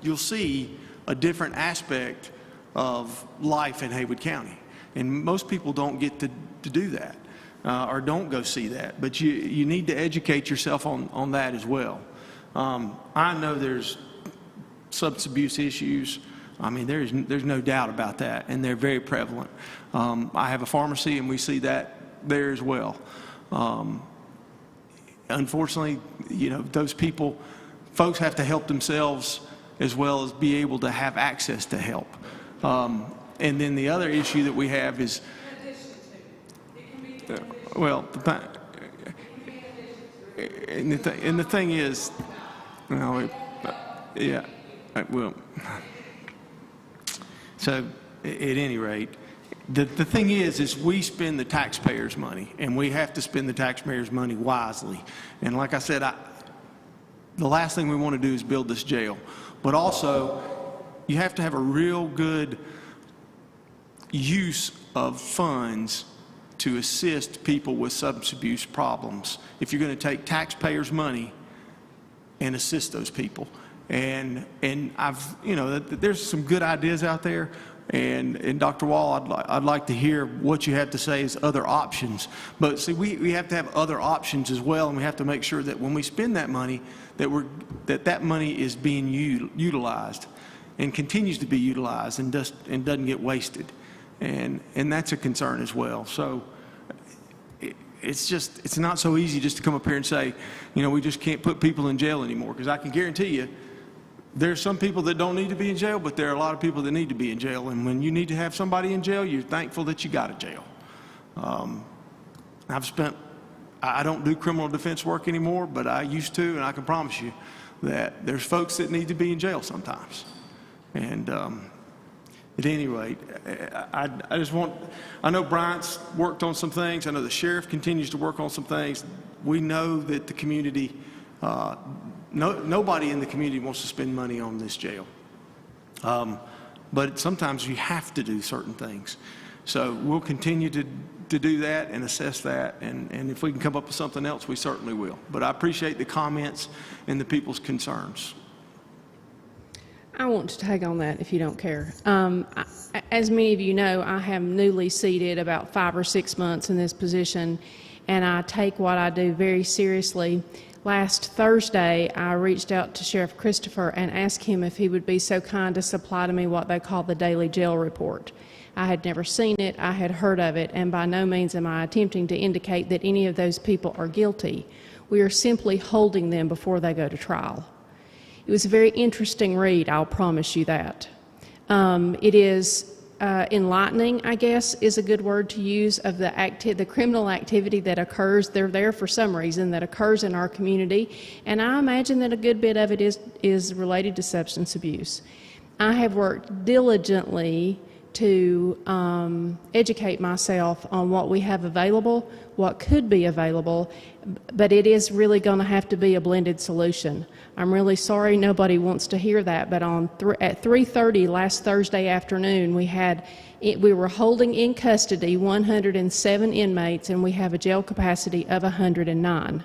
you'll see a different aspect of life in Haywood County. And most people don't get to do that. Or don't go see that, but you need to educate yourself on that as well. I know there's substance abuse issues. I mean, there's no doubt about that, and they're very prevalent. I have a pharmacy, and we see that there as well. Unfortunately, those folks have to help themselves as well as be able to have access to help. And then the other issue that we have is, well, and the thing is, yeah, well, so at any rate, the thing is we spend the taxpayers' money, and we have to spend the taxpayers' money wisely. And like I said, the last thing we want to do is build this jail. But also, you have to have a real good use of funds to assist people with substance abuse problems if you're going to take taxpayers' money and assist those people. And there's some good ideas out there, And Dr. Wall, I'd like to hear what you have to say as other options. But see, we have to have other options as well, and we have to make sure that when we spend that money, that money is being utilized and continues to be utilized and doesn't get wasted. And that's a concern as well. So it's not so easy just to come up here and say, we just can't put people in jail anymore, because I can guarantee you, there's some people that don't need to be in jail, but there are a lot of people that need to be in jail. And when you need to have somebody in jail, you're thankful that you got a jail. I don't do criminal defense work anymore, but I used to, and I can promise you that there's folks that need to be in jail sometimes. And at any rate, I know Bryant's worked on some things. I know the sheriff continues to work on some things. We know that the community, nobody in the community wants to spend money on this jail. But sometimes you have to do certain things. So we'll continue to do that and assess that. And if we can come up with something else, we certainly will. But I appreciate the comments and the people's concerns. I want to tag on that if you don't care. As many of you know, I have newly seated about 5 or 6 months in this position, and I take what I do very seriously. Last Thursday, I reached out to Sheriff Christopher and asked him if he would be so kind to supply to me what they call the daily jail report. I had never seen it, I had heard of it, and by no means am I attempting to indicate that any of those people are guilty. We are simply holding them before they go to trial. It was a very interesting read, I'll promise you that. It is enlightening, I guess, is a good word to use, of the criminal activity that occurs. They're there for some reason that occurs in our community, and I imagine that a good bit of it is related to substance abuse. I have worked diligently to educate myself on what we have available, what could be available, but it is really going to have to be a blended solution. I'm really sorry nobody wants to hear that, but at 3:30 last Thursday afternoon, we were holding in custody 107 inmates, and we have a jail capacity of 109.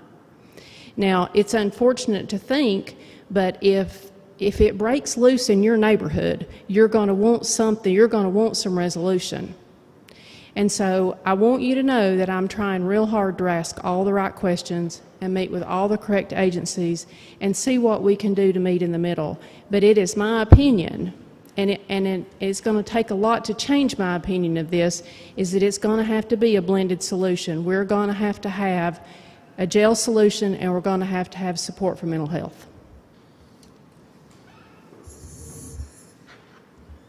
Now, it's unfortunate to think, but if it breaks loose in your neighborhood, you're going to want something, you're going to want some resolution. And so I want you to know that I'm trying real hard to ask all the right questions and meet with all the correct agencies and see what we can do to meet in the middle. But it is my opinion, and it's going to take a lot to change my opinion of this, is that it's going to have to be a blended solution. We're going to have a jail solution, and we're going to have support for mental health.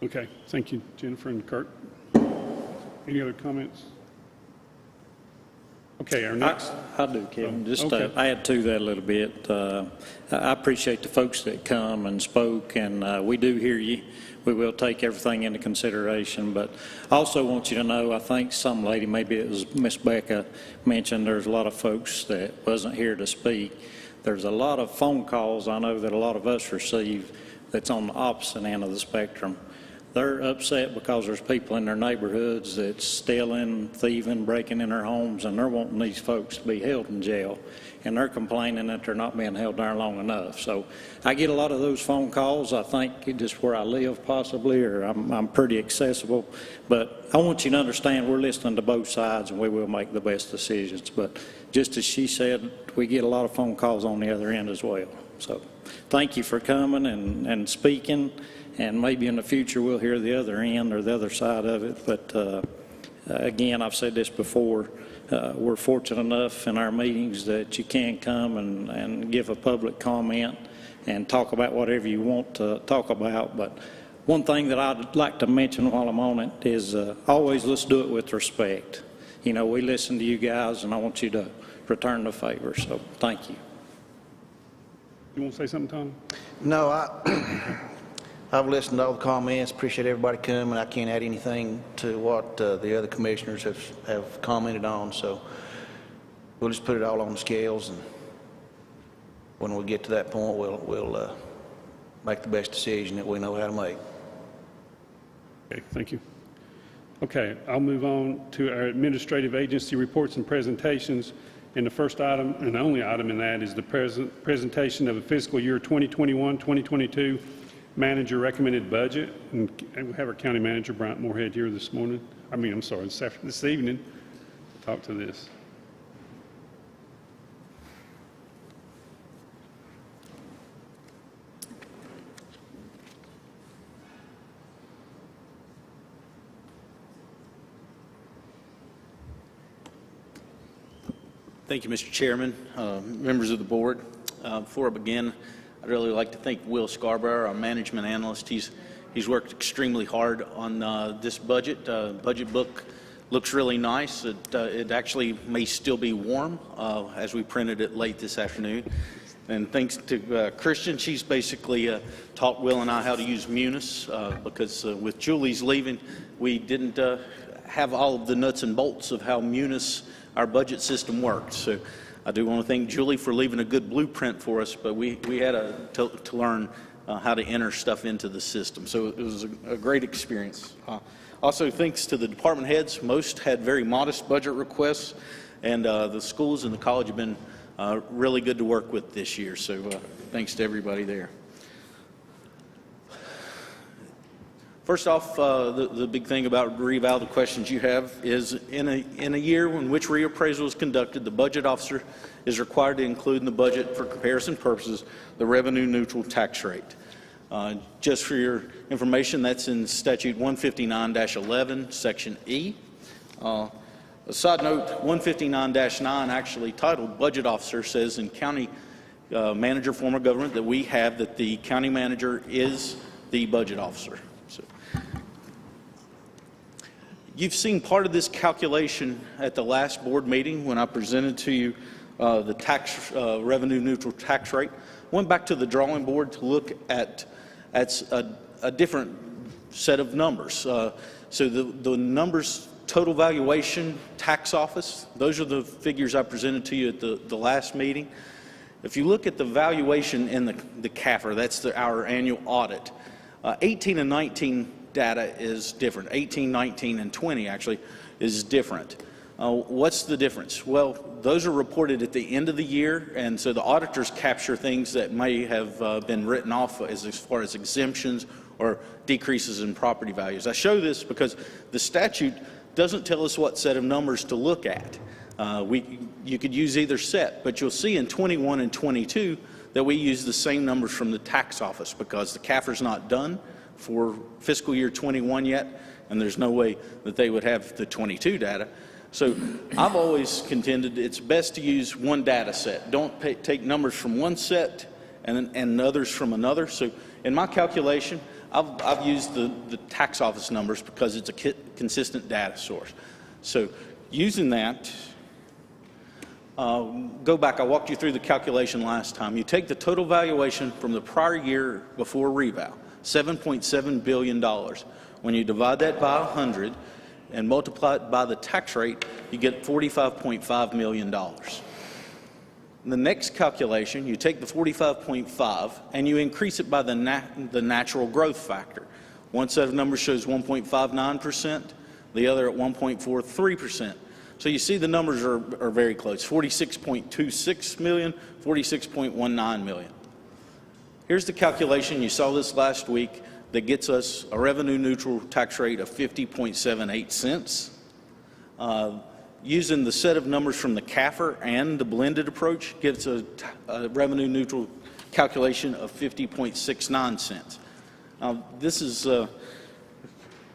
Okay, thank you, Jennifer and Kurt. Any other comments? Okay, our next. I do, Kevin. Just okay. add to that a little bit. I appreciate the folks that come and spoke, and we do hear you. We will take everything into consideration, but I also want you to know, I think some lady, maybe it was Miss Becca, mentioned there's a lot of folks that wasn't here to speak. There's a lot of phone calls I know that a lot of us receive that's on the opposite end of the spectrum. They're upset because there's people in their neighborhoods that's stealing, thieving, breaking in their homes, and they're wanting these folks to be held in jail. And they're complaining that they're not being held there long enough. So I get a lot of those phone calls. I think just where I live possibly, or I'm pretty accessible. But I want you to understand we're listening to both sides, and we will make the best decisions. But just as she said, we get a lot of phone calls on the other end as well. So thank you for coming and speaking. And maybe in the future we'll hear the other end or the other side of it. But again, I've said this before, we're fortunate enough in our meetings that you can come and give a public comment and talk about whatever you want to talk about. But one thing that I'd like to mention while I'm on it is always let's do it with respect. You know, we listen to you guys, and I want you to return the favor. So thank you. You want to say something, Tom? No, I've listened to all the comments, appreciate everybody coming. I can't add anything to what the other commissioners have commented on, so we'll just put it all on the scales, and when we get to that point, we'll make the best decision that we know how to make. Okay, thank you. Okay, I'll move on to our administrative agency reports and presentations. And the first item, and the only item in that, is the presentation of the fiscal year 2021-2022 manager recommended budget, and we have our county manager, Bryant Moorhead, here this morning. This evening, to talk to this. Thank you, Mr. Chairman, members of the board. Before I begin, I'd really like to thank Will Scarborough, our management analyst. He's worked extremely hard on this budget. Budget book looks really nice. It actually may still be warm as we printed it late this afternoon. And thanks to Christian, she's basically taught Will and I how to use Munis because with Julie's leaving, we didn't have all of the nuts and bolts of how Munis, our budget system, worked. So I do want to thank Julie for leaving a good blueprint for us, but we had to learn how to enter stuff into the system. So it was a great experience. Also, thanks to the department heads. Most had very modest budget requests, and the schools and the college have been really good to work with this year. So thanks to everybody there. First off, the big thing about reval, the questions you have, is in a year in which reappraisal is conducted, the budget officer is required to include in the budget for comparison purposes the revenue neutral tax rate. Just for your information, that's in statute 159-11, section E. A side note, 159-9 actually titled budget officer says in county manager form of government that we have that the county manager is the budget officer. So, you've seen part of this calculation at the last board meeting when I presented to you the tax revenue neutral tax rate. Went back to the drawing board to look at a different set of numbers. So the numbers, total valuation, tax office, those are the figures I presented to you at the last meeting. If you look at the valuation in the CAFR, that's our annual audit, 18 and 19 data is different. 18, 19, and 20 actually is different. What's the difference? Well, those are reported at the end of the year, and so the auditors capture things that may have been written off as far as exemptions or decreases in property values. I show this because the statute doesn't tell us what set of numbers to look at. You could use either set, but you'll see in 21 and 22 that we use the same numbers from the tax office because the CAFR's not done for fiscal year 21 yet, and there's no way that they would have the 22 data. So I've always contended it's best to use one data set. Don't take numbers from one set and others from another. So in my calculation, I've used the tax office numbers because it's a consistent data source. So using that, go back, I walked you through the calculation last time. You take the total valuation from the prior year before reval, $7.7 billion. When you divide that by 100 and multiply it by the tax rate, you get $45.5 million. In the next calculation, you take the 45.5 and you increase it by the natural growth factor. One set of numbers shows 1.59%, the other at 1.43%. So you see the numbers are very close, 46.26 million, 46.19 million. Here's the calculation, you saw this last week, that gets us a revenue neutral tax rate of 50.78 cents. Using the set of numbers from the CAFR and the blended approach gives a revenue neutral calculation of 50.69 cents. Now this is,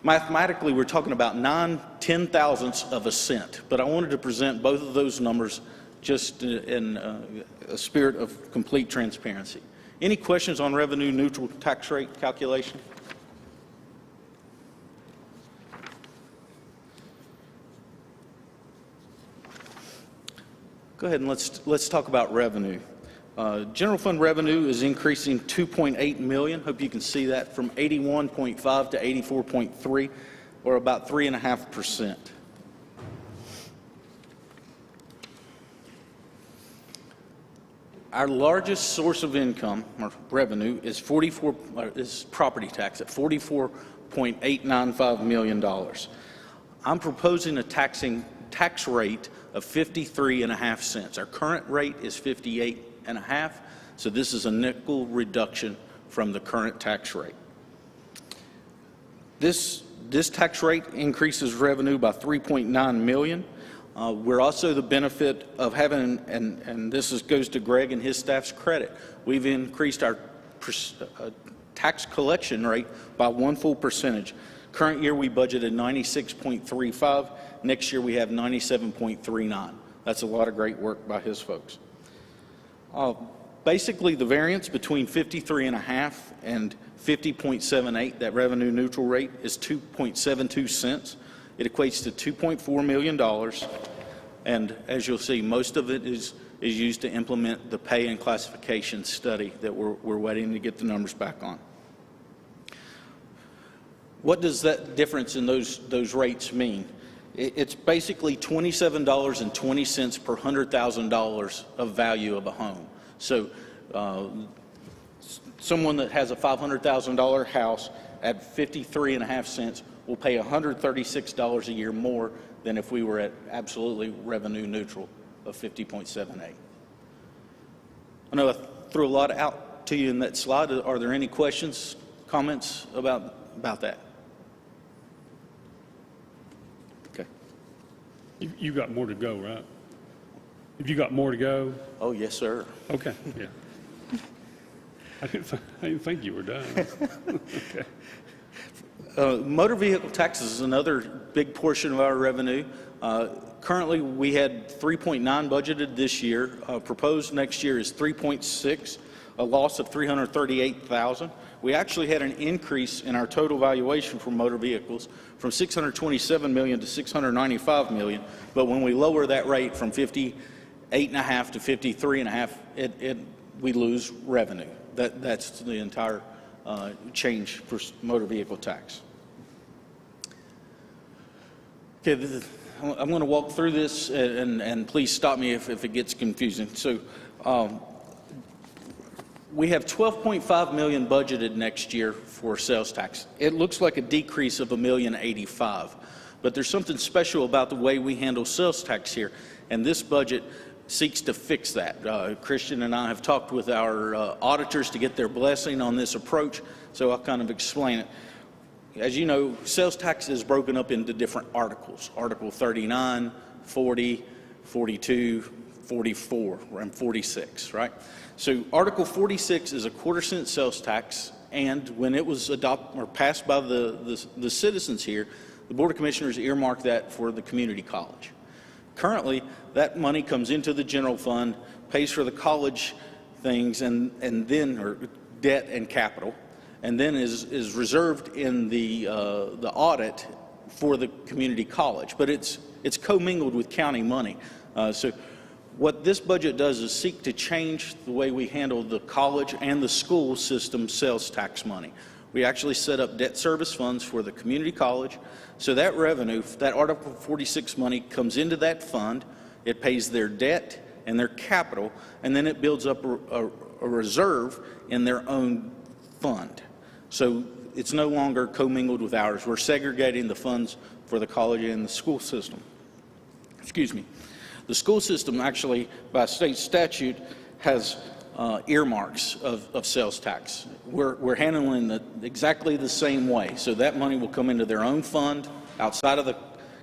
mathematically we're talking about 9/10 thousandths of a cent, but I wanted to present both of those numbers just in a spirit of complete transparency. Any questions on revenue neutral tax rate calculation? Go ahead and let's talk about revenue. General fund revenue is increasing 2.8 million. Hope you can see that from 81.5 to 84.3, or about 3.5%. Our largest source of income or revenue is property tax at $44.895 million. I'm proposing a tax rate of 53.5 cents. Our current rate is 58.5, so this is a nickel reduction from the current tax rate. This tax rate increases revenue by $3.9 million. We're also the benefit of having, and this goes to Greg and his staff's credit, we've increased our tax collection rate by 1 full percentage. Current year we budgeted 96.35. Next year we have 97.39. That's a lot of great work by his folks. Basically, the variance between 53.5 and 50.78, that revenue neutral rate, is 2.72 cents. It equates to $2.4 million. And as you'll see, most of it is used to implement the pay and classification study that we're waiting to get the numbers back on. What does that difference in those rates mean? It's basically $27.20 per $100,000 of value of a home. So someone that has a $500,000 house at 53.5 cents will pay $136 a year more than if we were at absolutely revenue neutral of 50.78. I know I threw a lot out to you in that slide. Are there any questions, comments about that? Okay. You got more to go, right? Have you got more to go? Oh, yes, sir. Okay, yeah. I didn't think you were done. Okay. Motor vehicle taxes is another big portion of our revenue. Currently, we had 3.9 budgeted this year. Proposed next year is 3.6, a loss of $338,000. We actually had an increase in our total valuation for motor vehicles from $627 million to $695 million. But when we lower that rate from 58.5 to 53.5, we lose revenue. That's the entire change for motor vehicle tax. Okay, I'm going to walk through this, and please stop me if it gets confusing. So we have $12.5 million budgeted next year for sales tax. It looks like a decrease of $1,085,000, but there's something special about the way we handle sales tax here, and this budget seeks to fix that. Christian and I have talked with our auditors to get their blessing on this approach, so I'll kind of explain it. As you know, sales tax is broken up into different articles. Article 39, 40, 42, 44, and 46, right? So Article 46 is a quarter-cent sales tax, and when it was adopted or passed by the citizens here, the Board of Commissioners earmarked that for the community college. Currently, that money comes into the general fund, pays for the college things, and then, or debt and capital, and then is reserved in the audit for the community college. But it's commingled with county money. So what this budget does is seek to change the way we handle the college and the school system sales tax money. We actually set up debt service funds for the community college. So that revenue, that Article 46 money comes into that fund. It pays their debt and their capital, and then it builds up a reserve in their own fund. So it's no longer commingled with ours. We're segregating the funds for the college and the school system. Excuse me. The school system actually, by state statute, has earmarks of sales tax. We're handling it exactly the same way. So that money will come into their own fund outside of the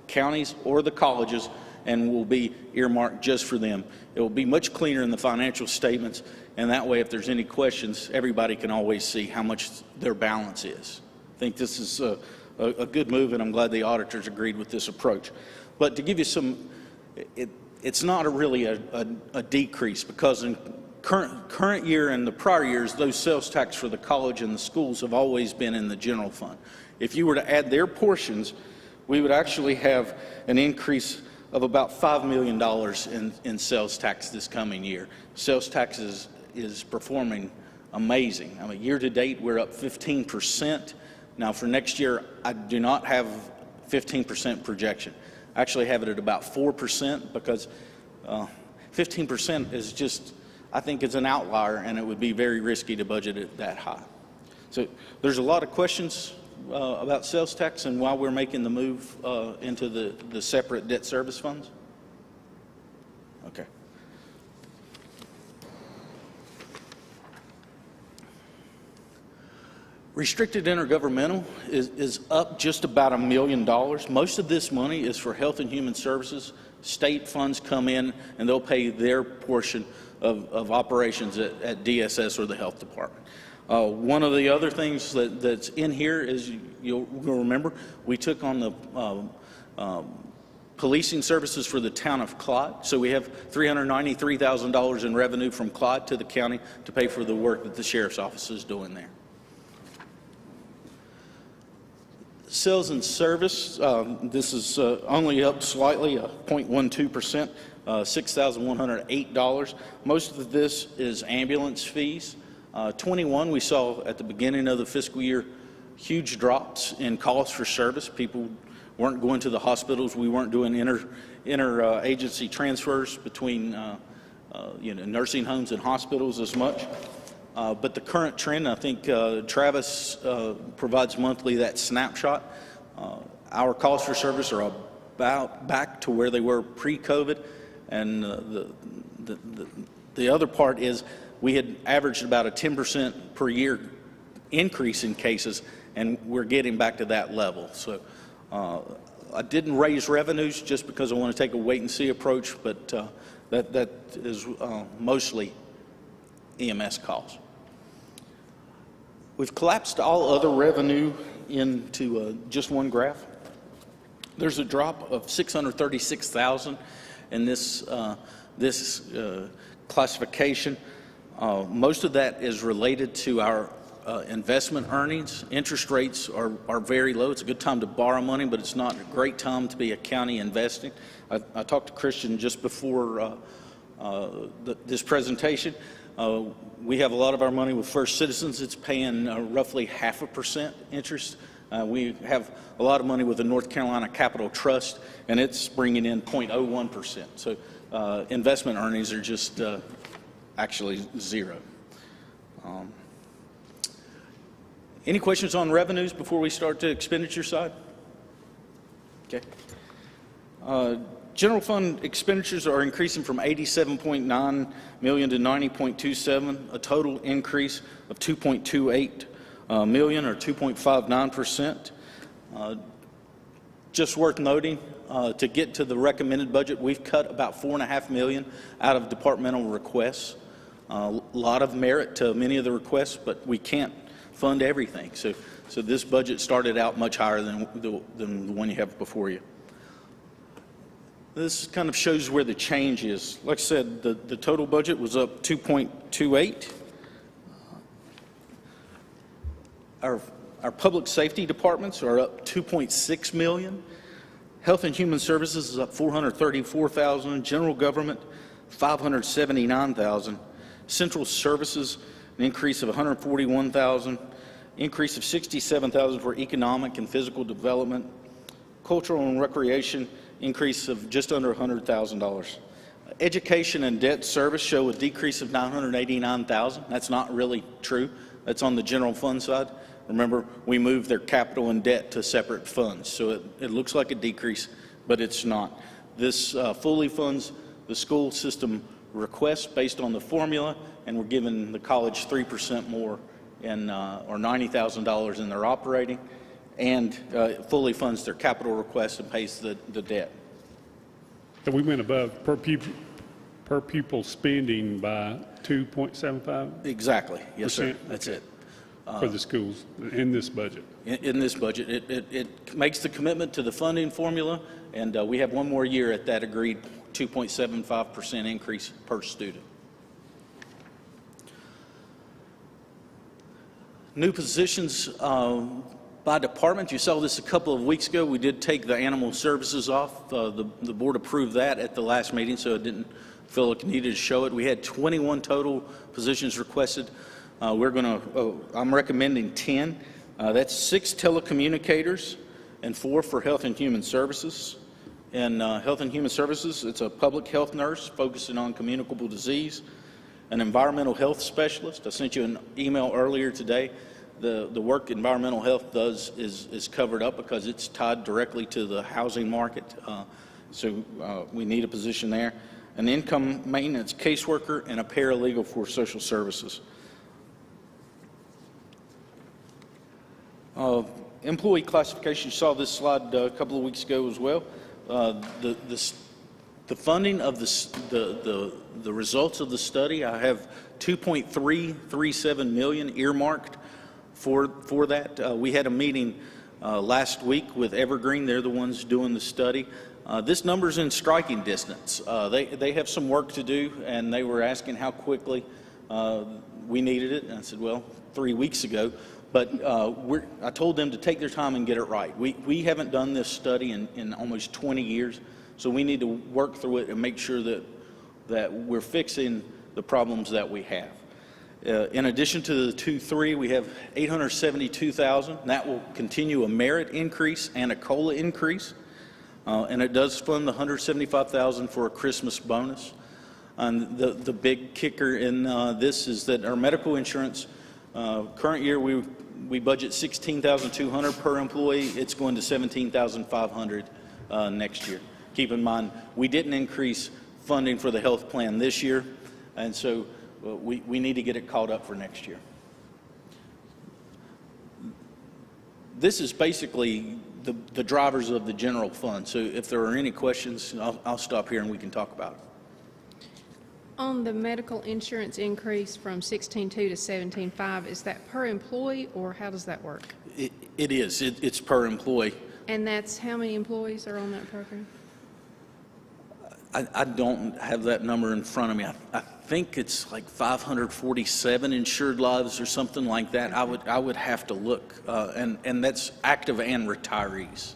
counties or the colleges and will be earmarked just for them. It will be much cleaner in the financial statements, and that way if there's any questions, everybody can always see how much their balance is. I think this is a good move, and I'm glad the auditors agreed with this approach. But to give you some, it's not really a decrease, because in current year and the prior years, those sales tax for the college and the schools have always been in the general fund. If you were to add their portions, we would actually have an increase of about $5 million in sales tax this coming year. Sales tax is performing amazing. I mean, year to date, we're up 15%. Now for next year, I do not have 15% projection. I actually have it at about 4%, because 15% is just, I think it's an outlier, and it would be very risky to budget it that high. So there's a lot of questions about sales tax and why we're making the move into the separate debt service funds. Okay. Restricted intergovernmental is up just about $1 million. Most of this money is for Health and Human Services. State funds come in and they'll pay their portion of operations at DSS or the Health Department. One of the other things that's in here is, you'll remember, we took on the policing services for the town of Clyde. So we have $393,000 in revenue from Clyde to the county to pay for the work that the sheriff's office is doing there. Sales and service, this is only up slightly, 0.12%, $6,108. Most of this is ambulance fees. 21, we saw at the beginning of the fiscal year huge drops in calls for service. People weren't going to the hospitals. We weren't doing inter-agency transfers between nursing homes and hospitals as much. But the current trend, I think Travis provides monthly that snapshot. Our calls for service are about back to where they were pre-COVID. And the other part is we had averaged about a 10% per year increase in cases, and we're getting back to that level. So I didn't raise revenues just because I want to take a wait-and-see approach, but that is mostly EMS calls. We've collapsed all other revenue into just one graph. There's a drop of $636,000 in this classification. Most of that is related to our investment earnings. Interest rates are very low. It's a good time to borrow money, but it's not a great time to be a county investing. I talked to Christian just before this presentation. We have a lot of our money with First Citizens. It's paying roughly 0.5% interest. We have a lot of money with the North Carolina Capital Trust, and it's bringing in 0.01%. So investment earnings are just actually zero. Any questions on revenues before we start the expenditure side? Okay. General fund expenditures are increasing from $87.9 million to $90.27, a total increase of $2.28 million or 2.59%. Just worth noting, to get to the recommended budget, we've cut about $4.5 million out of departmental requests. A lot of merit to many of the requests, but we can't fund everything. So this budget started out much higher than the one you have before you. This kind of shows where the change is. Like I said, the total budget was up 2.28. Our public safety departments are up 2.6 million. Health and Human Services is up 434,000. General government, 579,000. Central services, an increase of 141,000. Increase of 67,000 for economic and physical development. Cultural and recreation, increase of just under $100,000. Education and debt service show a decrease of $989,000. That's not really true. That's on the general fund side. Remember, we moved their capital and debt to separate funds, so it looks like a decrease, but it's not. This fully funds the school system requests based on the formula, and we're giving the college 3% more in, or $90,000 in their operating, and fully funds their capital requests and pays the debt. So we went above per pupil spending by 2.75%? Exactly. Yes, sir. That's it. For the schools in this budget? In this budget. It makes the commitment to the funding formula, and we have one more year at that agreed 2.75% increase per student. New positions by department. You saw this a couple of weeks ago. We did take the animal services off. The board approved that at the last meeting, so it didn't feel like it needed to show it. We had 21 total positions requested. I'm recommending 10. That's 6 telecommunicators and 4 for Health and Human Services. In Health and Human Services, it's a public health nurse focusing on communicable disease, an environmental health specialist. I sent you an email earlier today. The work environmental health does is covered up because it's tied directly to the housing market. So we need a position there. An income maintenance caseworker and a paralegal for social services. Employee classification, you saw this slide a couple of weeks ago as well. The funding of the results of the study, I have $2.337 million earmarked for that. We had a meeting last week with Evergreen. They're the ones doing the study. This number's in striking distance. They have some work to do, and they were asking how quickly we needed it. And I said, well, 3 weeks ago. But I told them to take their time and get it right. We haven't done this study in almost 20 years, so we need to work through it and make sure that we're fixing the problems that we have. In addition to the 2.3, we have $872,000. That will continue a merit increase and a COLA increase. And it does fund the $175,000 for a Christmas bonus. And the big kicker in this is that our medical insurance, current year we budget $16,200 per employee. It's going to $17,500 next year. Keep in mind, we didn't increase funding for the health plan this year, and so we need to get it caught up for next year. This is basically the drivers of the general fund. So if there are any questions, I'll stop here and we can talk about it. On the medical insurance increase from 16.2 to 17.5, is that per employee, or how does that work? It is. It's per employee. And that's how many employees are on that program? I don't have that number in front of me. I think it's like 547 insured lives or something like that. I would have to look, and that's active and retirees.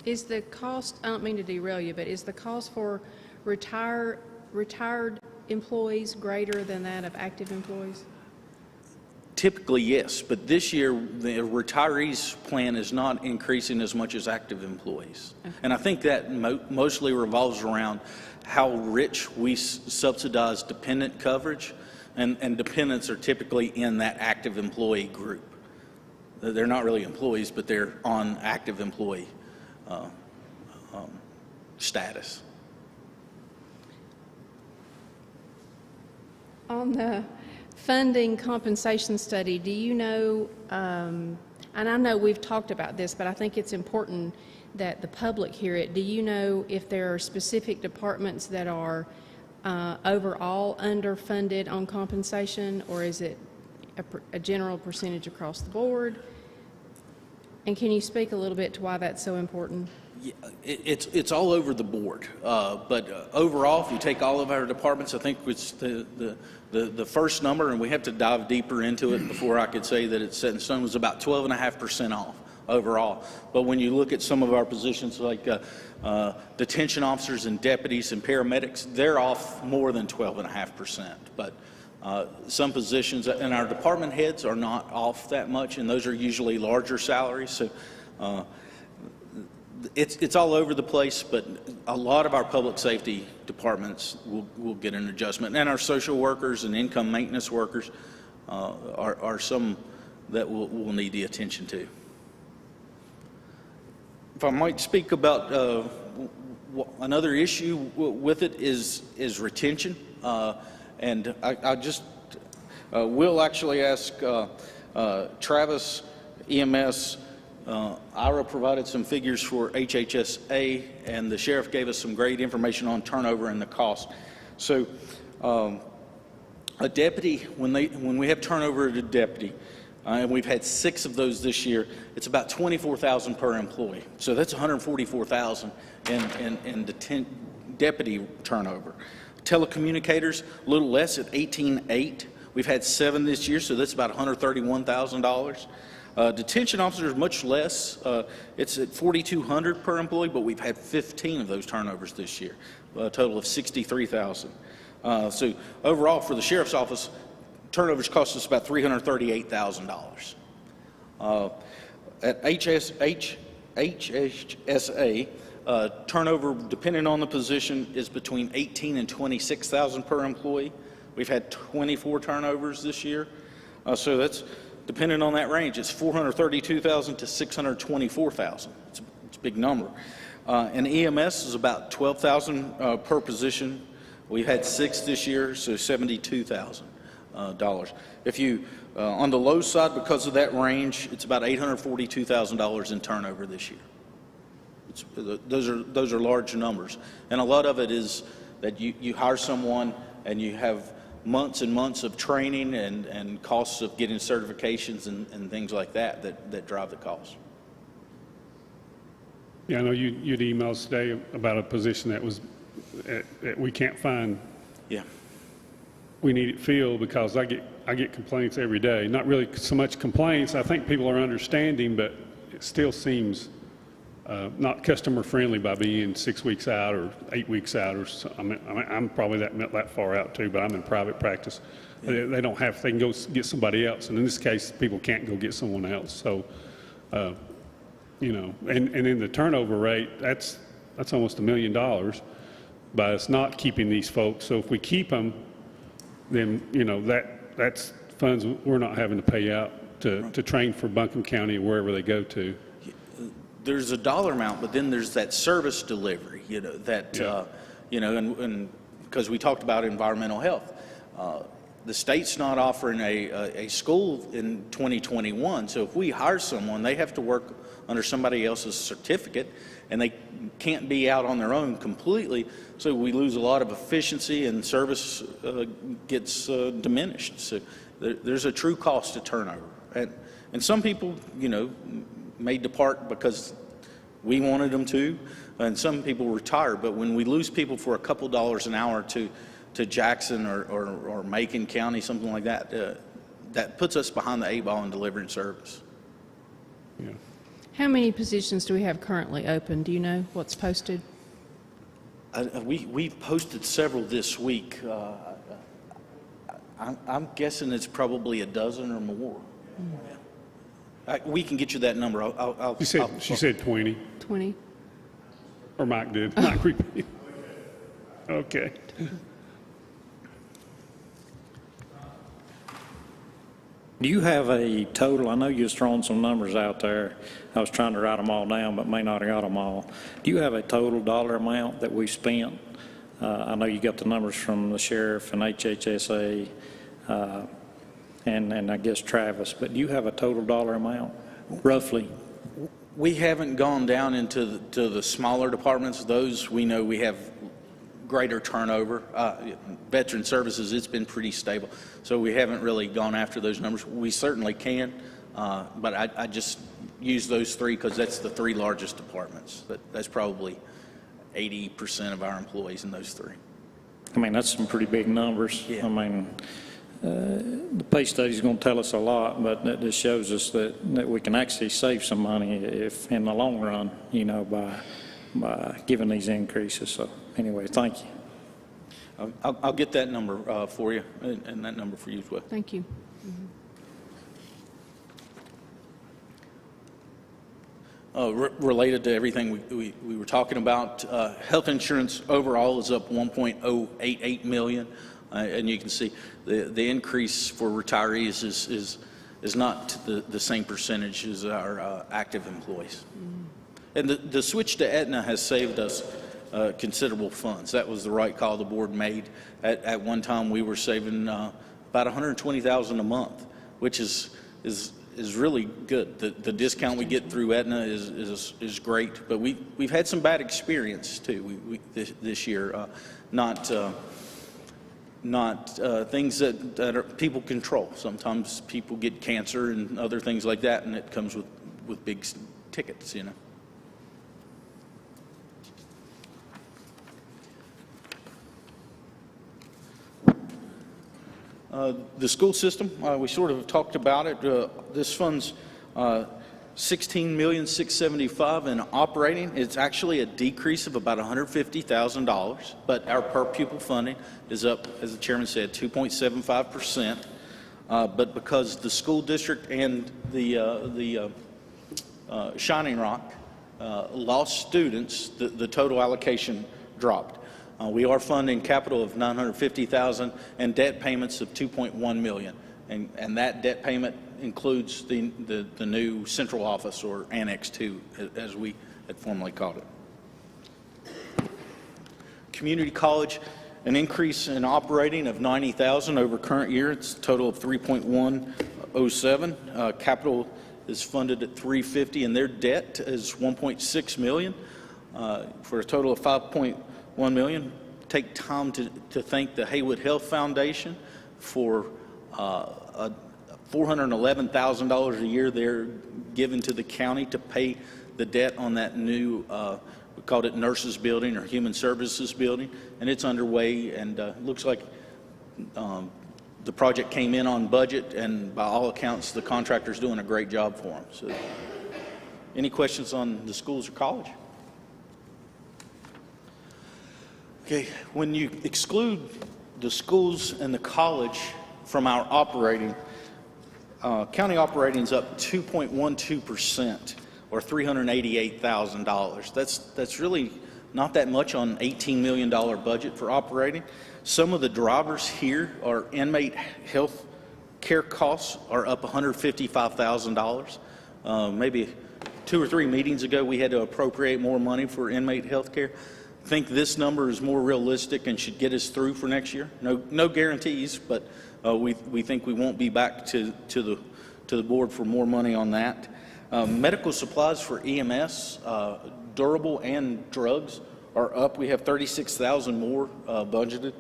Is the cost, I don't mean to derail you, but is the cost for retired employees greater than that of active employees? Typically, yes, but this year the retirees plan is not increasing as much as active employees. Okay. And I think that mostly revolves around how rich we subsidize dependent coverage, and dependents are typically in that active employee group. They're not really employees, but they're on active employee status. On the funding compensation study, do you know, and I know we've talked about this, but I think it's important that the public hear it. Do you know if there are specific departments that are overall underfunded on compensation, or is it a general percentage across the board? And can you speak a little bit to why that's so important? Yeah, it's all over the board, but overall, if you take all of our departments, I think it's the first number, and we have to dive deeper into it before I could say that it's set in stone, was about 12.5% off overall. But when you look at some of our positions like detention officers and deputies and paramedics, they're off more than 12.5%. But some positions, and our department heads are not off that much, and those are usually larger salaries. So it's all over the place, but a lot of our public safety departments will get an adjustment, and our social workers and income maintenance workers are some that will need the attention to. If I might speak about another issue with it is retention, and I just will actually ask Travis, EMS. Ira provided some figures for HHSA, and the sheriff gave us some great information on turnover and the cost. So a deputy, when we have turnover at a deputy, and we've had 6 of those this year, it's about $24,000 per employee. So that's $144,000 in deputy turnover. Telecommunicators, a little less at $18,800. We've had 7 this year, so that's about $131,000. Detention officers, much less. It's at $4,200 per employee, but we've had 15 of those turnovers this year, a total of $63,000. So overall, for the sheriff's office, turnovers cost us about $338,000. At HHSA, turnover, depending on the position, is between $18,000 and $26,000 per employee. We've had 24 turnovers this year, so that's depending on that range. It's $432,000 to $624,000. It's a big number. And EMS is about $12,000 per position. We've had 6 this year, so $72,000 If you, on the low side, because of that range, it's about $842,000 in turnover this year. Those are large numbers. And a lot of it is that you hire someone and you have months and months of training and costs of getting certifications and things like that drive the cost. Yeah, I know you'd emailed today about a position that was that we can't find. Yeah. We need it filled because I get complaints every day. Not really so much complaints. I think people are understanding, but it still seems not customer friendly by being 6 weeks out or 8 weeks out or so. I'm probably that far out too, but I'm in private practice. Yeah. They don't have. They can go get somebody else, and in this case, people can't go get someone else. So. You know, and then the turnover rate, that's almost $1 million by us not keeping these folks. So if we keep them, then, you know, that's funds we're not having to pay out to train for Buncombe County or wherever they go to. There's a dollar amount, but then there's that service delivery, you know, that, you know, and because we talked about environmental health. The state's not offering a school in 2021, so if we hire someone, they have to work under somebody else's certificate, and they can't be out on their own completely, so we lose a lot of efficiency and service gets diminished. So there's a true cost to turnover. And some people, you know, may depart because we wanted them to, and some people retire, but when we lose people for a couple dollars an hour to Jackson or Macon County, something like that, that puts us behind the 8 ball in delivering service. Yeah. How many positions do we have currently open? Do you know what's posted? We've posted several this week. I'm guessing it's probably a dozen or more. We can get you that number. She said 20. 20. Or Mike did. Mike repeated. Okay. Do you have a total? I know you was throwing some numbers out there. I was trying to write them all down, but may not have got them all. Do you have a total dollar amount that we spent? I know you got the numbers from the sheriff and HHSA and I guess Travis, but do you have a total dollar amount, roughly? We haven't gone down into the smaller departments. Those we know we have greater turnover. Veteran services, it's been pretty stable. So we haven't really gone after those numbers. We certainly can, but I just use those three because that's the three largest departments. That's probably 80% of our employees in those three. I mean, that's some pretty big numbers. Yeah. I mean, the pay study is going to tell us a lot, but that just shows us that we can actually save some money if in the long run, you know, by giving these increases. So anyway, thank you. I'll get that number for you and that number for you as well. Thank you. Related to everything we were talking about, health insurance overall is up $1.088 million, and you can see the increase for retirees is not the same percentage as our active employees. And the switch to Aetna has saved us considerable funds. That was the right call the board made. At one time, we were saving about $120,000 a month, which is really good. The discount we get through Aetna is great, but we've had some bad experience too this year. Not things that people control. Sometimes people get cancer and other things like that, and it comes with big tickets, you know. The school system, we sort of talked about it. This fund's $16,675,000 in operating. It's actually a decrease of about $150,000, but our per pupil funding is up, as the chairman said, 2.75%. But because the school district and the Shining Rock lost students, the total allocation dropped. We are funding capital of $950,000 and debt payments of $2.1 million, and that debt payment includes the new central office, or Annex 2, as we had formerly called it. Community college an increase in operating of $90,000 over current year. It's a total of 3.107. Capital is funded at $350, and their debt is $1.6 million for a total of $5.1 million. Take time to thank the Haywood Health Foundation for $411,000 a year they're given to the county to pay the debt on that new, we called it nurses building or human services building, and it's underway, and looks like the project came in on budget, and by all accounts the contractor's doing a great job for them. So, any questions on the schools or college? Okay, when you exclude the schools and the college from our operating, county operating is up 2.12%, or $388,000. That's really not that much on an $18 million budget for operating. Some of the drivers here are inmate health care costs are up $155,000. Maybe 2 or 3 meetings ago we had to appropriate more money for inmate health care. I think this number is more realistic and should get us through for next year. No guarantees, but we think we won't be back to the board for more money on that. Medical supplies for EMS, durable and drugs are up. We have 36,000 more budgeted.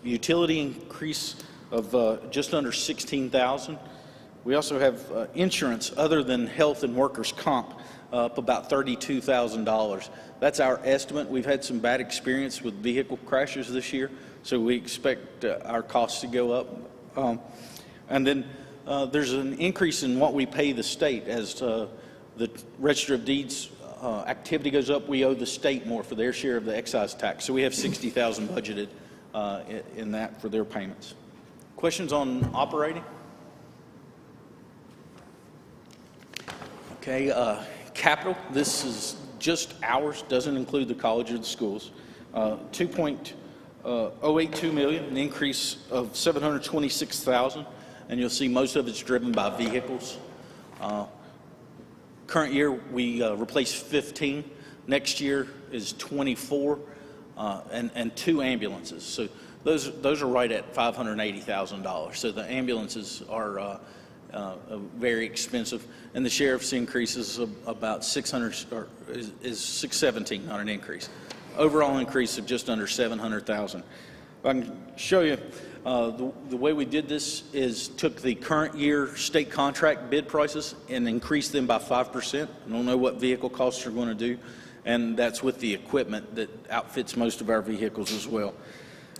Utility increase of just under 16,000. We also have insurance other than health and workers' comp up about $32,000. That's our estimate. We've had some bad experience with vehicle crashes this year, so we expect our costs to go up. And then there's an increase in what we pay the state. As the Register of Deeds activity goes up, we owe the state more for their share of the excise tax. So we have $60,000 budgeted in that for their payments. Questions on operating? Okay, capital, this is just ours, doesn't include the college or the schools. $2.082 million, an increase of $726,000, and you'll see most of it's driven by vehicles. Current year, we replaced 15. Next year is 24, and 2 ambulances. So those are right at $580,000. So the ambulances are very expensive, and the sheriff's increase is about 600, or is 617, not an increase. Overall increase of just under 700,000. I can show you the way we did this is took the current year state contract bid prices and increased them by 5%. I don't know what vehicle costs are going to do, and that's with the equipment that outfits most of our vehicles as well.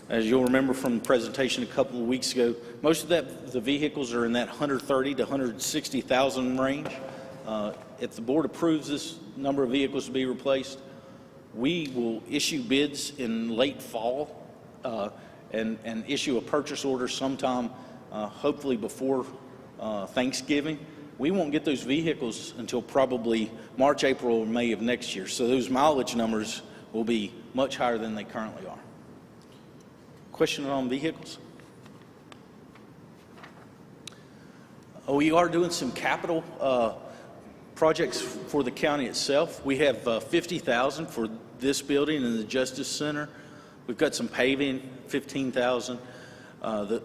As you'll remember from the presentation a couple of weeks ago, most of the vehicles are in that 130 to 160,000 range. If the board approves this number of vehicles to be replaced, we will issue bids in late fall and issue a purchase order sometime, hopefully before Thanksgiving. We won't get those vehicles until probably March, April, or May of next year. So those mileage numbers will be much higher than they currently are. Question on vehicles? We are doing some capital projects for the county itself. We have $50,000 for this building and the Justice Center. We've got some paving, $15,000.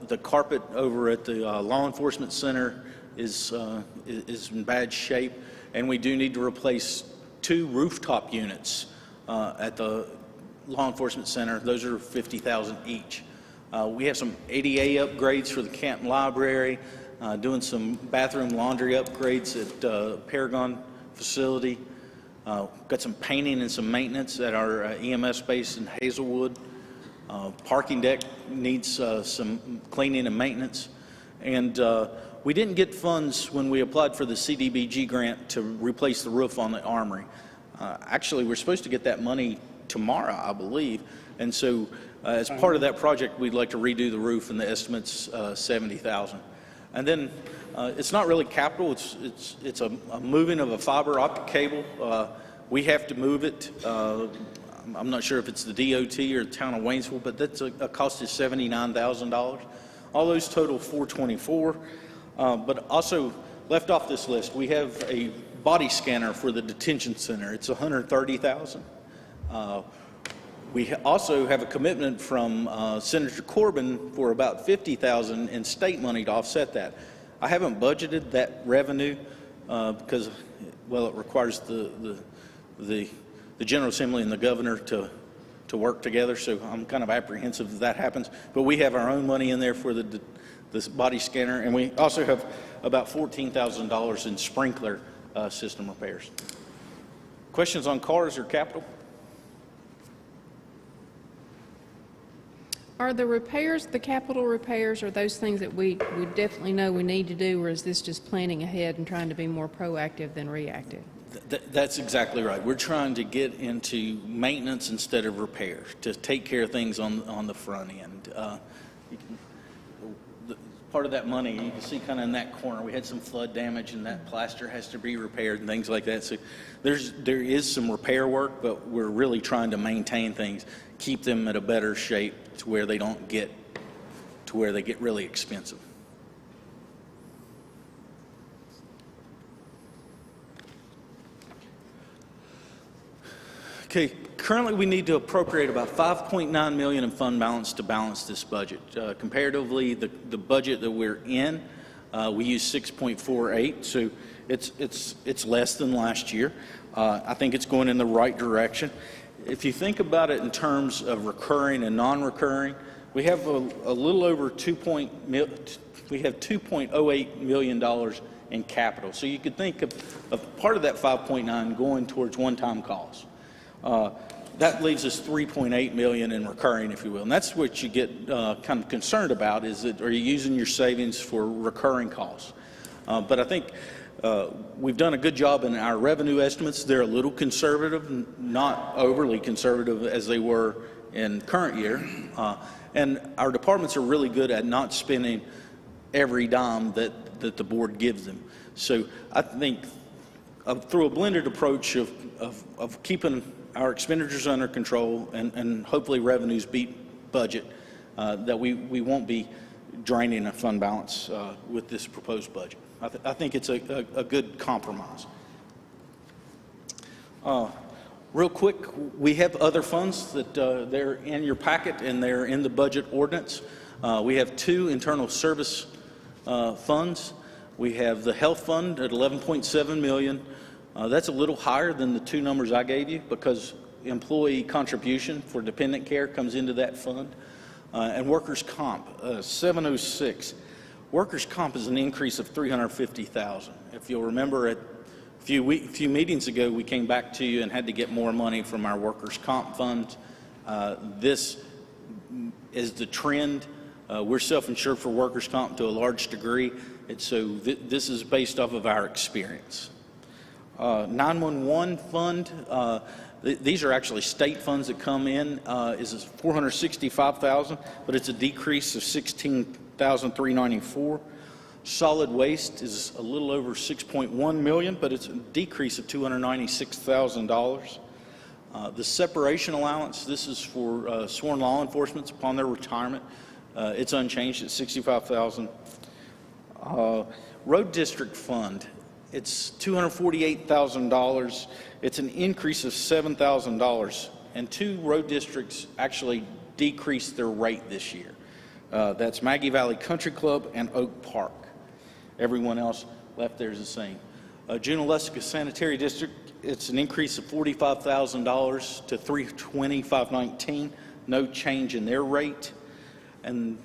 The carpet over at the Law Enforcement Center is in bad shape, and we do need to replace 2 rooftop units at the Law Enforcement Center. Those are $50,000 each. We have some ADA upgrades for the Canton Library, doing some bathroom laundry upgrades at Paragon facility. Got some painting and some maintenance at our EMS base in Hazelwood. Parking deck needs some cleaning and maintenance. And we didn't get funds when we applied for the CDBG grant to replace the roof on the armory. Actually, we're supposed to get that money tomorrow, I believe. And so as part of that project, we'd like to redo the roof, and the estimate's $70,000. And then it's not really capital, it's a moving of a fiber optic cable. We have to move it. I'm not sure if it's the DOT or the town of Waynesville, but that's a cost of $79,000. All those total $424. But also left off this list, we have a body scanner for the detention center. It's $130,000. We also have a commitment from Senator Corbin for about $50,000 in state money to offset that. I haven't budgeted that revenue because, well, it requires the General Assembly and the governor to work together, so I'm kind of apprehensive that happens. But we have our own money in there for the body scanner, and we also have about $14,000 in sprinkler system repairs. Questions on cars or capital? Are the repairs, the capital repairs, are those things that we definitely know we need to do, or is this just planning ahead and trying to be more proactive than reactive? That's exactly right. We're trying to get into maintenance instead of repair, to take care of things on the front end. Part of that money, you can see kind of in that corner, we had some flood damage and that plaster has to be repaired and things like that. So there is some repair work, but we're really trying to maintain things, keep them at a better shape to where they don't get to where they get really expensive. Okay, currently we need to appropriate about $5.9 million in fund balance to balance this budget. Comparatively, the budget that we're in, we use 6.48, so it's less than last year. I think it's going in the right direction. If you think about it in terms of recurring and non-recurring, we have a little over $2.08 million in capital. So you could think of part of that 5.9 going towards one-time costs. That leaves us $3.8 million in recurring, if you will. And that's what you get kind of concerned about, is that are you using your savings for recurring costs? But I think we've done a good job in our revenue estimates. They're a little conservative, not overly conservative as they were in current year. And our departments are really good at not spending every dime that the board gives them. So I think through a blended approach of keeping our expenditures under control and hopefully revenues beat budget, that we won't be draining a fund balance with this proposed budget. I think it's a good compromise. Real quick, we have other funds that they're in your packet and they're in the budget ordinance. We have 2 internal service funds. We have the health fund at $11.7 million. That's a little higher than the 2 numbers I gave you because employee contribution for dependent care comes into that fund. And workers' comp, 706. Workers' comp is an increase of $350,000. If you'll remember, a few meetings ago, we came back to you and had to get more money from our workers' comp fund. This is the trend. We're self-insured for workers' comp to a large degree, and so this is based off of our experience. 911 fund, these are actually state funds that come in, is $465,000, but it's a decrease of $16,394. Solid waste is a little over $6.1 million, but it's a decrease of $296,000. The separation allowance, this is for sworn law enforcement upon their retirement. It's unchanged at $65,000. Road district fund, it's $248,000. It's an increase of $7,000, and 2 road districts actually decreased their rate this year. That's Maggie Valley Country Club and Oak Park. Everyone else left there is the same. Junaluska Sanitary District, it's an increase of $45,000 to $320,519. No change in their rate. And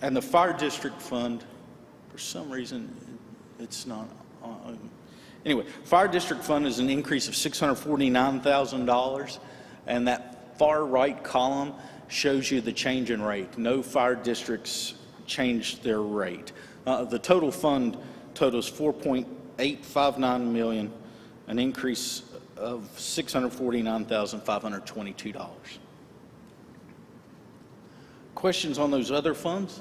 the fire district fund, for some reason, it's not on. Anyway, fire district fund is an increase of $649,000, and that far right column shows you the change in rate. No fire districts changed their rate. The total fund totals $4.859 million, an increase of $649,522. Questions on those other funds?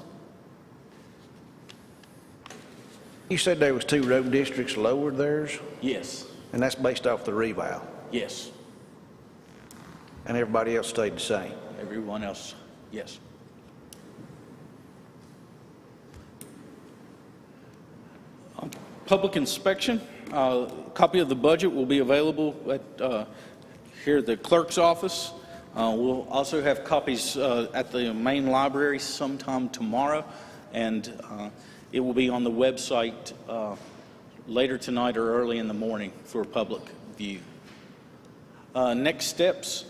You said there was 2 road districts lowered theirs? Yes. And that's based off the revow? Yes. And everybody else stayed the same? Everyone else, yes. Public inspection, a copy of the budget will be available at here at the clerk's office. We'll also have copies at the main library sometime tomorrow, and it will be on the website later tonight or early in the morning for public view. Next steps,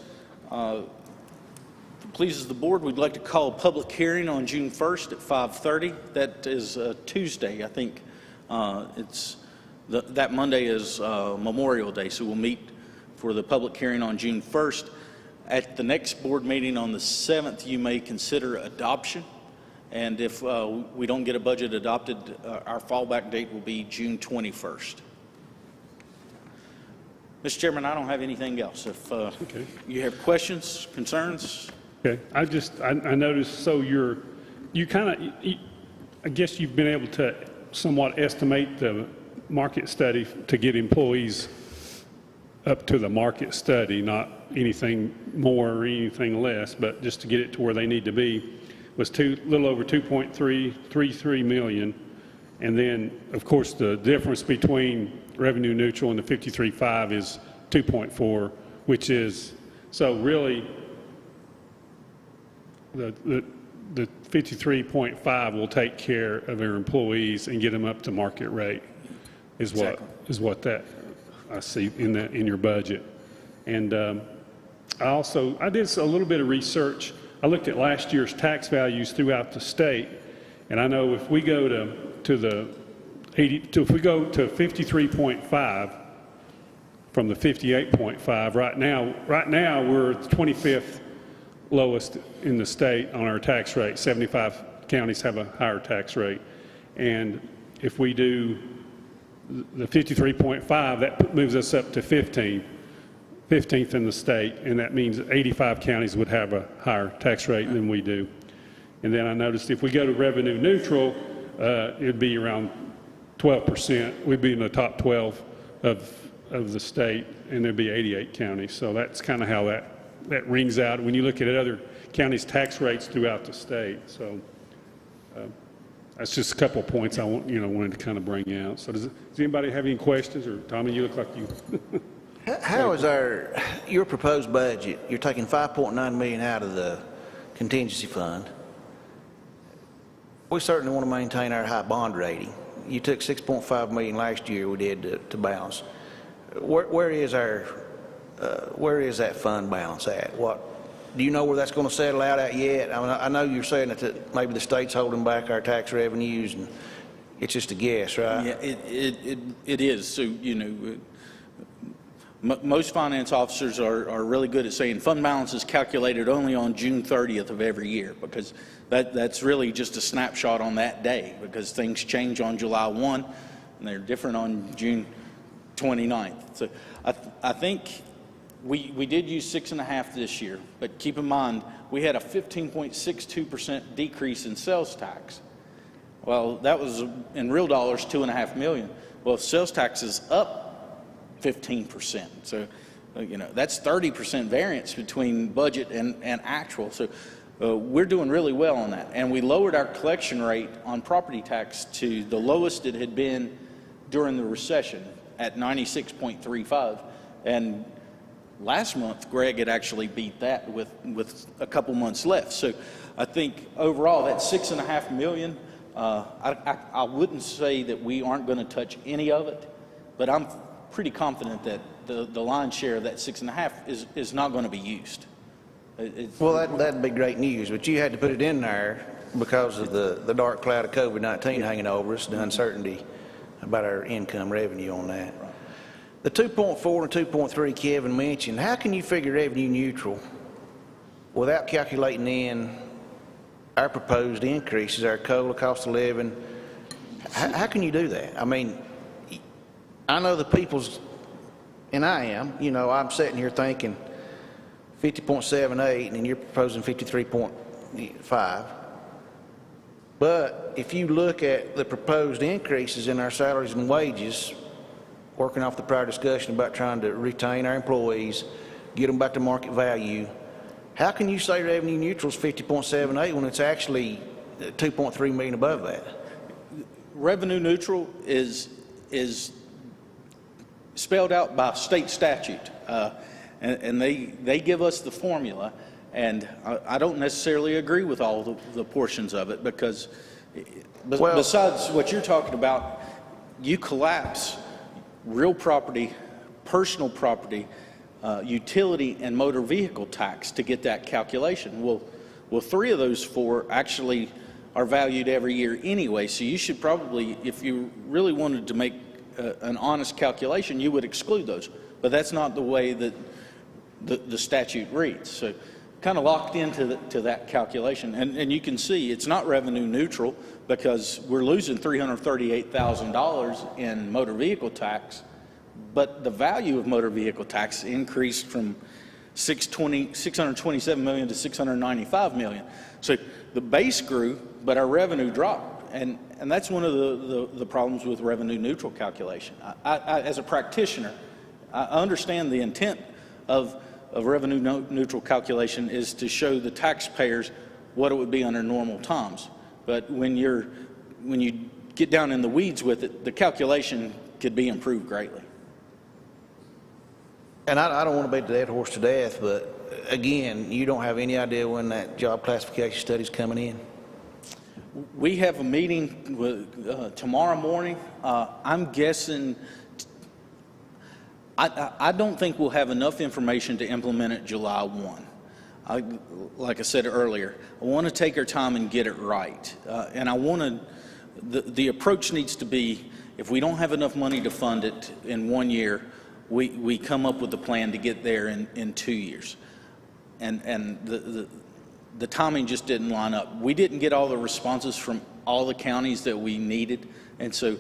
if it pleases the board, we'd like to call a public hearing on June 1st at 5:30. That is Tuesday, I think. That Monday is Memorial Day, so we'll meet for the public hearing on June 1st. At the next board meeting on the 7th, you may consider adoption. And if we don't get a budget adopted, our fallback date will be June 21st. Mr. Chairman, I don't have anything else. If you have questions, concerns. Okay, I noticed, so you kind of, I guess you've been able to somewhat estimate the market study to get employees up to the market study, not anything more or anything less, but just to get it to where they need to be, was little over 2.333 million. And then, of course, the difference between revenue neutral and the 53.5 is 2.4, which is, so really, the 53.5 will take care of their employees and get them up to market rate, is what that I see in your budget. And I did a little bit of research. I looked at last year's tax values throughout the state, and I know if we go to 53.5 from the 58.5, right now we're the 25th lowest in the state on our tax rate. 75 counties have a higher tax rate, and if we do the 53.5, that moves us up to 15th in the state, and that means 85 counties would have a higher tax rate than we do. And then I noticed if we go to revenue neutral, it'd be around 12%. We'd be in the top 12 of the state, and there'd be 88 counties. So that's kind of how that rings out when you look at other counties' tax rates throughout the state. So that's just a couple of points I wanted to kind of bring out. So does anybody have any questions? Or Tommy, you look like you. How is your proposed budget? You're taking $5.9 million out of the contingency fund. We certainly want to maintain our high bond rating. You took $6.5 million last year. We did to balance. Where is that fund balance at? Do you know where that's going to settle out at yet? I mean, I know you're saying that maybe the state's holding back our tax revenues, and it's just a guess, right? Yeah, it is. So most finance officers are really good at saying fund balance is calculated only on June 30th of every year, because that's really just a snapshot on that day, because things change on July 1 and they're different on June 29th. So I think we did use 6.5 this year, but keep in mind we had a 15.62% decrease in sales tax. Well, that was in real dollars $2.5 million. Well, sales tax is up 15%. So, that's 30% variance between budget and actual. So we're doing really well on that. And we lowered our collection rate on property tax to the lowest it had been during the recession at 96.35. And last month, Greg had actually beat that with a couple months left. So I think overall that $6.5 million, I wouldn't say that we aren't going to touch any of it, but I'm pretty confident that the lion's share of that 6.5 is not going to be used. Well, that'd be great news, but you had to put it in there because of the dark cloud of COVID-19 hanging over us, the uncertainty about our income revenue on that. Right. The 2.4 and 2.3 Kevin mentioned, how can you figure revenue neutral without calculating in our proposed increases, our COLA, cost of living? How can you do that? I mean, I know the people's, and I am, I'm sitting here thinking 50.78 and you're proposing 53.5. But if you look at the proposed increases in our salaries and wages, working off the prior discussion about trying to retain our employees, get them back to market value, how can you say revenue neutral is 50.78 when it's actually 2.3 million above that? Revenue neutral is spelled out by state statute. and they give us the formula, and I don't necessarily agree with all the portions of it, because besides what you're talking about, you collapse real property, personal property, utility, and motor vehicle tax to get that calculation. Well, 3 of those 4 actually are valued every year anyway, so you should probably, if you really wanted to make an honest calculation, you would exclude those. But that's not the way that the statute reads. So kind of locked into that calculation. And you can see it's not revenue neutral, because we're losing $338,000 in motor vehicle tax, but the value of motor vehicle tax increased from $627 million to $695 million. So the base grew, but our revenue dropped. And that's one of the problems with revenue neutral calculation. I, as a practitioner, I understand the intent of revenue neutral calculation is to show the taxpayers what it would be under normal times. But when you get down in the weeds with it, the calculation could be improved greatly. And I don't want to beat the dead horse to death, but again, you don't have any idea when that job classification study is coming in? We have a meeting tomorrow morning. I'm guessing, I don't think we'll have enough information to implement it July 1. Like I said earlier, I want to take our time and get it right. And I want to, the approach needs to be, if we don't have enough money to fund it in 1 year, we come up with a plan to get there in 2 years. And the timing just didn't line up. We didn't get all the responses from all the counties that we needed. And so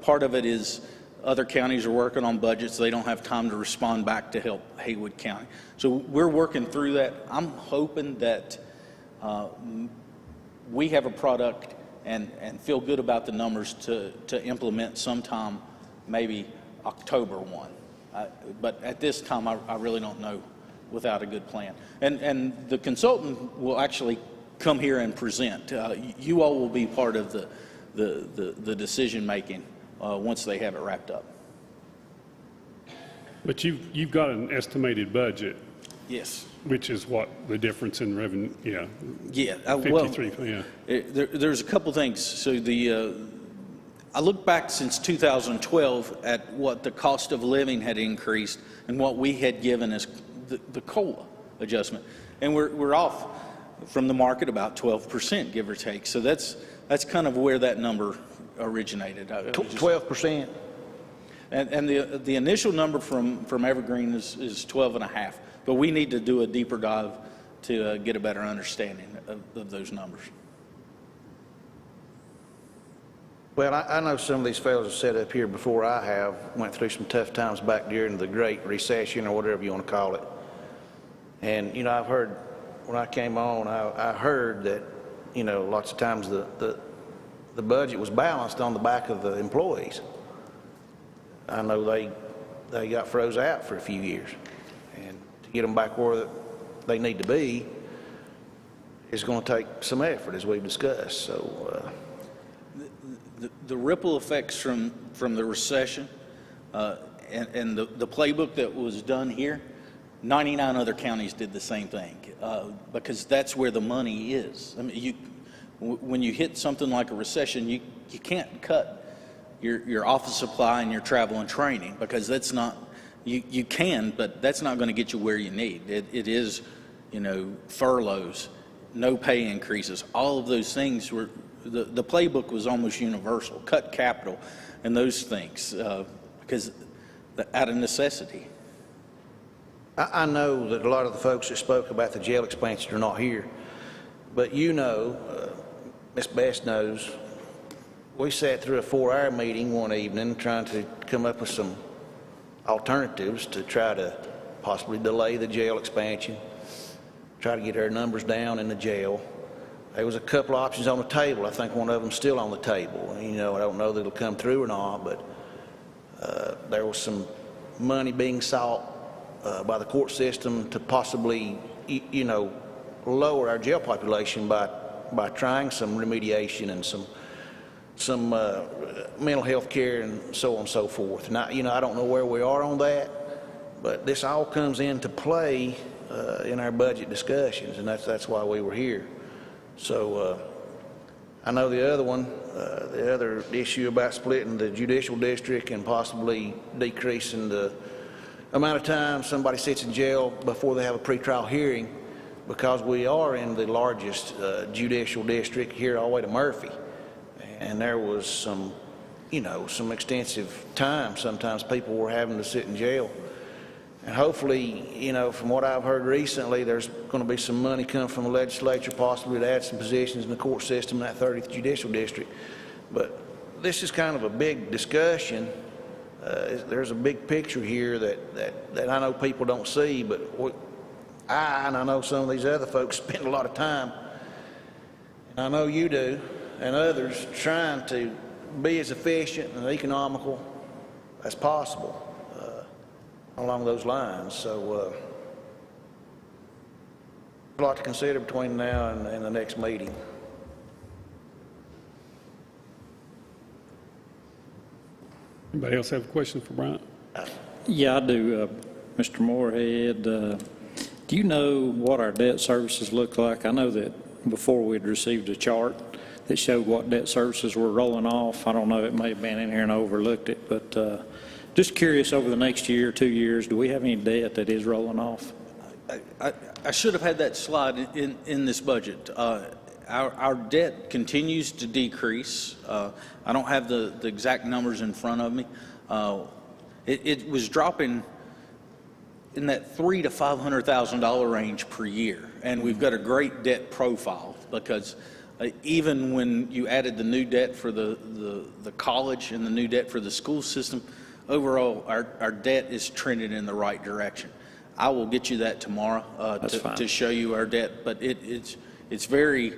part of it is other counties are working on budgets. They don't have time to respond back to help Haywood County. So we're working through that. I'm hoping that we have a product and feel good about the numbers to implement sometime maybe October 1. But at this time, I really don't know without a good plan. And the consultant will actually come here and present. You all will be part of the decision making once they have it wrapped up. But you've got an estimated budget. Yes. Which is what the difference in revenue, yeah. Yeah. 53, yeah. There's a couple things. So I look back since 2012 at what the cost of living had increased and what we had given as the COLA adjustment. And we're off from the market about 12%, give or take. So that's kind of where that number originated. 12%? And the initial number from Evergreen is 12.5, but we need to do a deeper dive to get a better understanding of those numbers. Well, I know some of these fellows have said up here before I have, went through some tough times back during the Great Recession or whatever you want to call it. And, you know, I've heard, when I came on, I heard that, you know, lots of times the budget was balanced on the back of the employees. I know they got froze out for a few years. And to get them back where they need to be is going to take some effort, as we've discussed. So, the ripple effects from the recession and the playbook that was done here, 99 other counties did the same thing because that's where the money is. I mean, when you hit something like a recession, you can't cut your office supply and your travel and training because that's not, you can, but that's not going to get you where you need. It is, you know, furloughs, no pay increases, all of those things were. The playbook was almost universal, cut capital and those things because out of necessity. I know that a lot of the folks that spoke about the jail expansion are not here, but you know, Ms. Best knows, we sat through a 4-hour meeting one evening trying to come up with some alternatives to try to possibly delay the jail expansion, try to get our numbers down in the jail. There was a couple of options on the table. I think one of them's still on the table. You know, I don't know that it'll come through or not, but there was some money being sought by the court system to possibly, you know, lower our jail population by trying some remediation and some mental health care and so on and so forth. Now, you know, I don't know where we are on that, But this all comes into play in our budget discussions, and that's why we were here. So I know the other issue about splitting the judicial district and possibly decreasing the amount of time somebody sits in jail before they have a pretrial hearing, because we are in the largest judicial district here all the way to Murphy. And there was some extensive time sometimes people were having to sit in jail. And hopefully, from what I've heard recently, there's going to be some money coming from the legislature possibly to add some positions in the court system in that 30th Judicial District. But this is kind of a big discussion. There's a big picture here that I know people don't see, but I know some of these other folks spend a lot of time, and I know you do, and others, trying to be as efficient and economical as possible along those lines. So a lot to consider between now and the next meeting. Anybody else have a question for Bryant? Yeah, I do, Mr. Moorhead. Do you know what our debt services look like? I know that before we'd received a chart that showed what debt services were rolling off. I don't know, it may have been in here and I overlooked it, but just curious, over the next year or 2 years, do we have any debt that is rolling off? I should have had that slide in this budget. Our debt continues to decrease. I don't have the exact numbers in front of me. It was dropping in that $300,000 to $500,000 range per year, and we've got a great debt profile because even when you added the new debt for the college and the new debt for the school system, overall our debt is trending in the right direction. I will get you that tomorrow to show you our debt, but it's very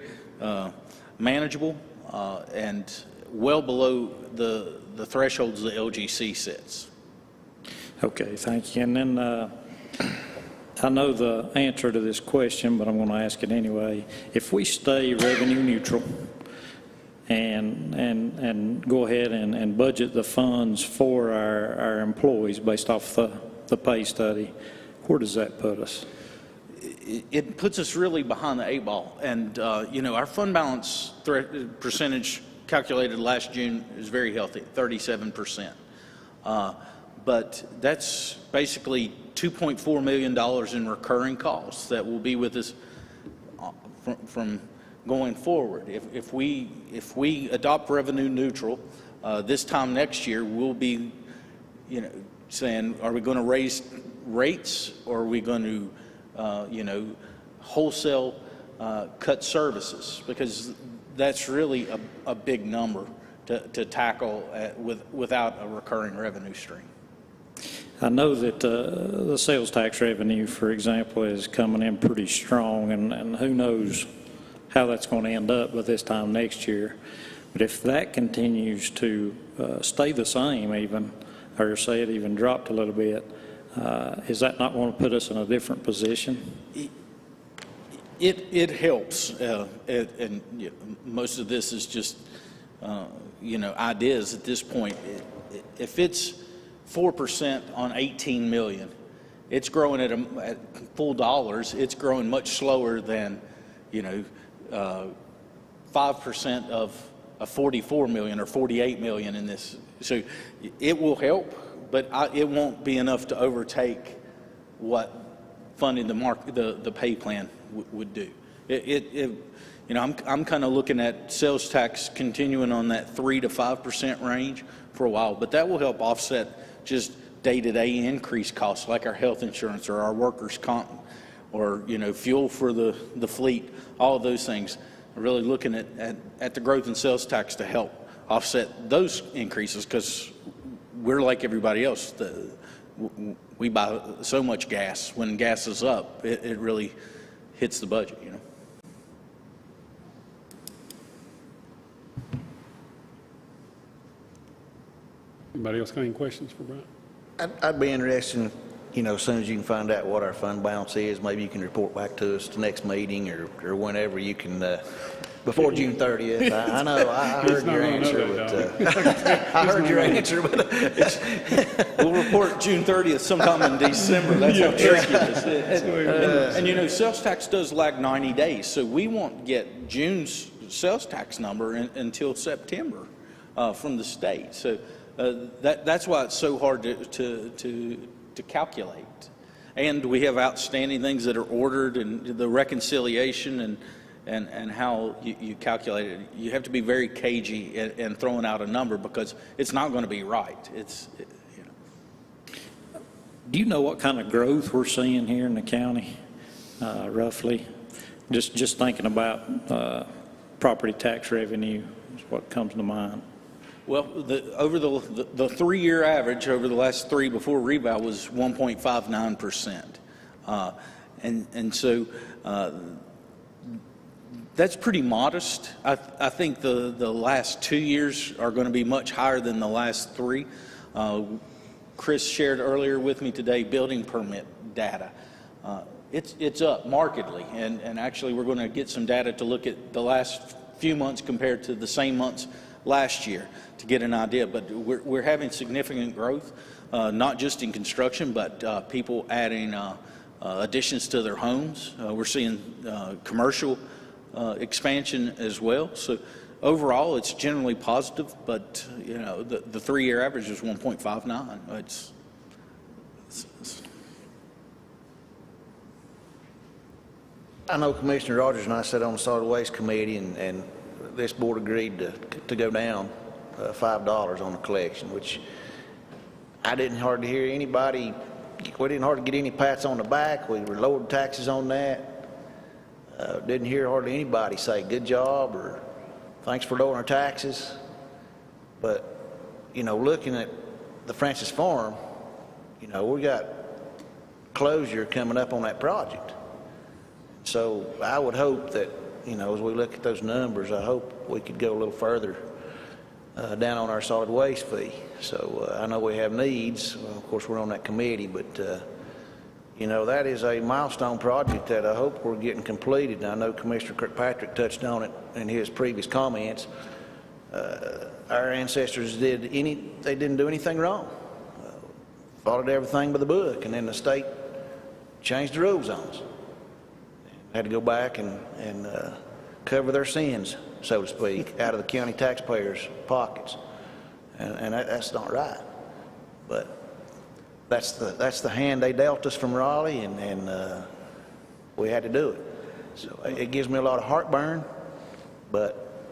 manageable and well below the thresholds the LGC sets. Okay, thank you. And then I know the answer to this question, but I'm going to ask it anyway. If we stay revenue neutral and go ahead and budget the funds for our employees based off the pay study, where does that put us? It puts us really behind the 8 ball, and our fund balance percentage calculated last June is very healthy, 37%. But that's basically $2.4 million in recurring costs that will be with us from going forward. If we adopt revenue neutral, this time next year we'll be, saying, are we going to raise rates, or are we going to, wholesale cut services? Because that's really a big number to tackle without a recurring revenue stream. I know that the sales tax revenue, for example, is coming in pretty strong, and who knows how that's going to end up by this time next year. But if that continues to stay the same even, or say it even dropped a little bit, is that not going to put us in a different position? It helps, and most of this is just, ideas at this point. If it's 4% on 18 million, it's growing at full dollars. It's growing much slower than, 5% of a 44 million or 48 million in this. So it will help, but it won't be enough to overtake what funding the pay plan would do. I'm kind of looking at sales tax continuing on that 3 to 5% range for a while, but that will help offset just day-to-day increased costs like our health insurance or our workers' comp or fuel for the fleet. All of those things are really looking at the growth in sales tax to help offset those increases, because we're like everybody else. We buy so much gas. When gas is up, it really hits the budget. Anybody else got any questions for Brian? I'd be interested as soon as you can find out what our fund balance is, maybe you can report back to us the next meeting or whenever you can, before June 30th. I know, I heard your answer, but I heard your answer, but We'll report June 30th sometime in December. That's how tricky it is. And sales tax does lag 90 days, so we won't get June's sales tax number until September from the state. So that's why it's so hard to calculate. And we have outstanding things that are ordered, and the reconciliation and how you calculate it. You have to be very cagey in throwing out a number because it's not going to be right. Do you know what kind of growth we're seeing here in the county, roughly? Just thinking about property tax revenue is what comes to mind. Well, over the 3-year average over the last 3 before reval was 1.59%, and so that's pretty modest. I think the last 2 years are going to be much higher than the last 3. Chris shared earlier with me today building permit data. It's up markedly, and actually we're going to get some data to look at the last few months compared to the same months last year to get an idea. But we're having significant growth, not just in construction, but people adding additions to their homes. We're seeing commercial expansion as well. So overall, it's generally positive, but the 3-year average is 1.59. I know Commissioner Rogers and I sat on the Solid Waste Committee, and this board agreed to go down $5 on the collection, which I didn't hardly hear anybody. We didn't hardly get any pats on the back. We were lowered taxes on that. Didn't hear hardly anybody say good job or thanks for lowering our taxes. But looking at the Francis Farm, we got closure coming up on that project. So I would hope that as we look at those numbers, I hope we could go a little further down on our solid waste fee. So I know we have needs. Well, of course, we're on that committee, but that is a milestone project that I hope we're getting completed. And I know Commissioner Kirkpatrick touched on it in his previous comments. Our ancestors they didn't do anything wrong. Followed everything by the book, and then the state changed the rules on us. Had to go back and cover their sins, so to speak, out of the county taxpayers' pockets, and that's not right. But that's the hand they dealt us from Raleigh, and we had to do it. So it gives me a lot of heartburn, but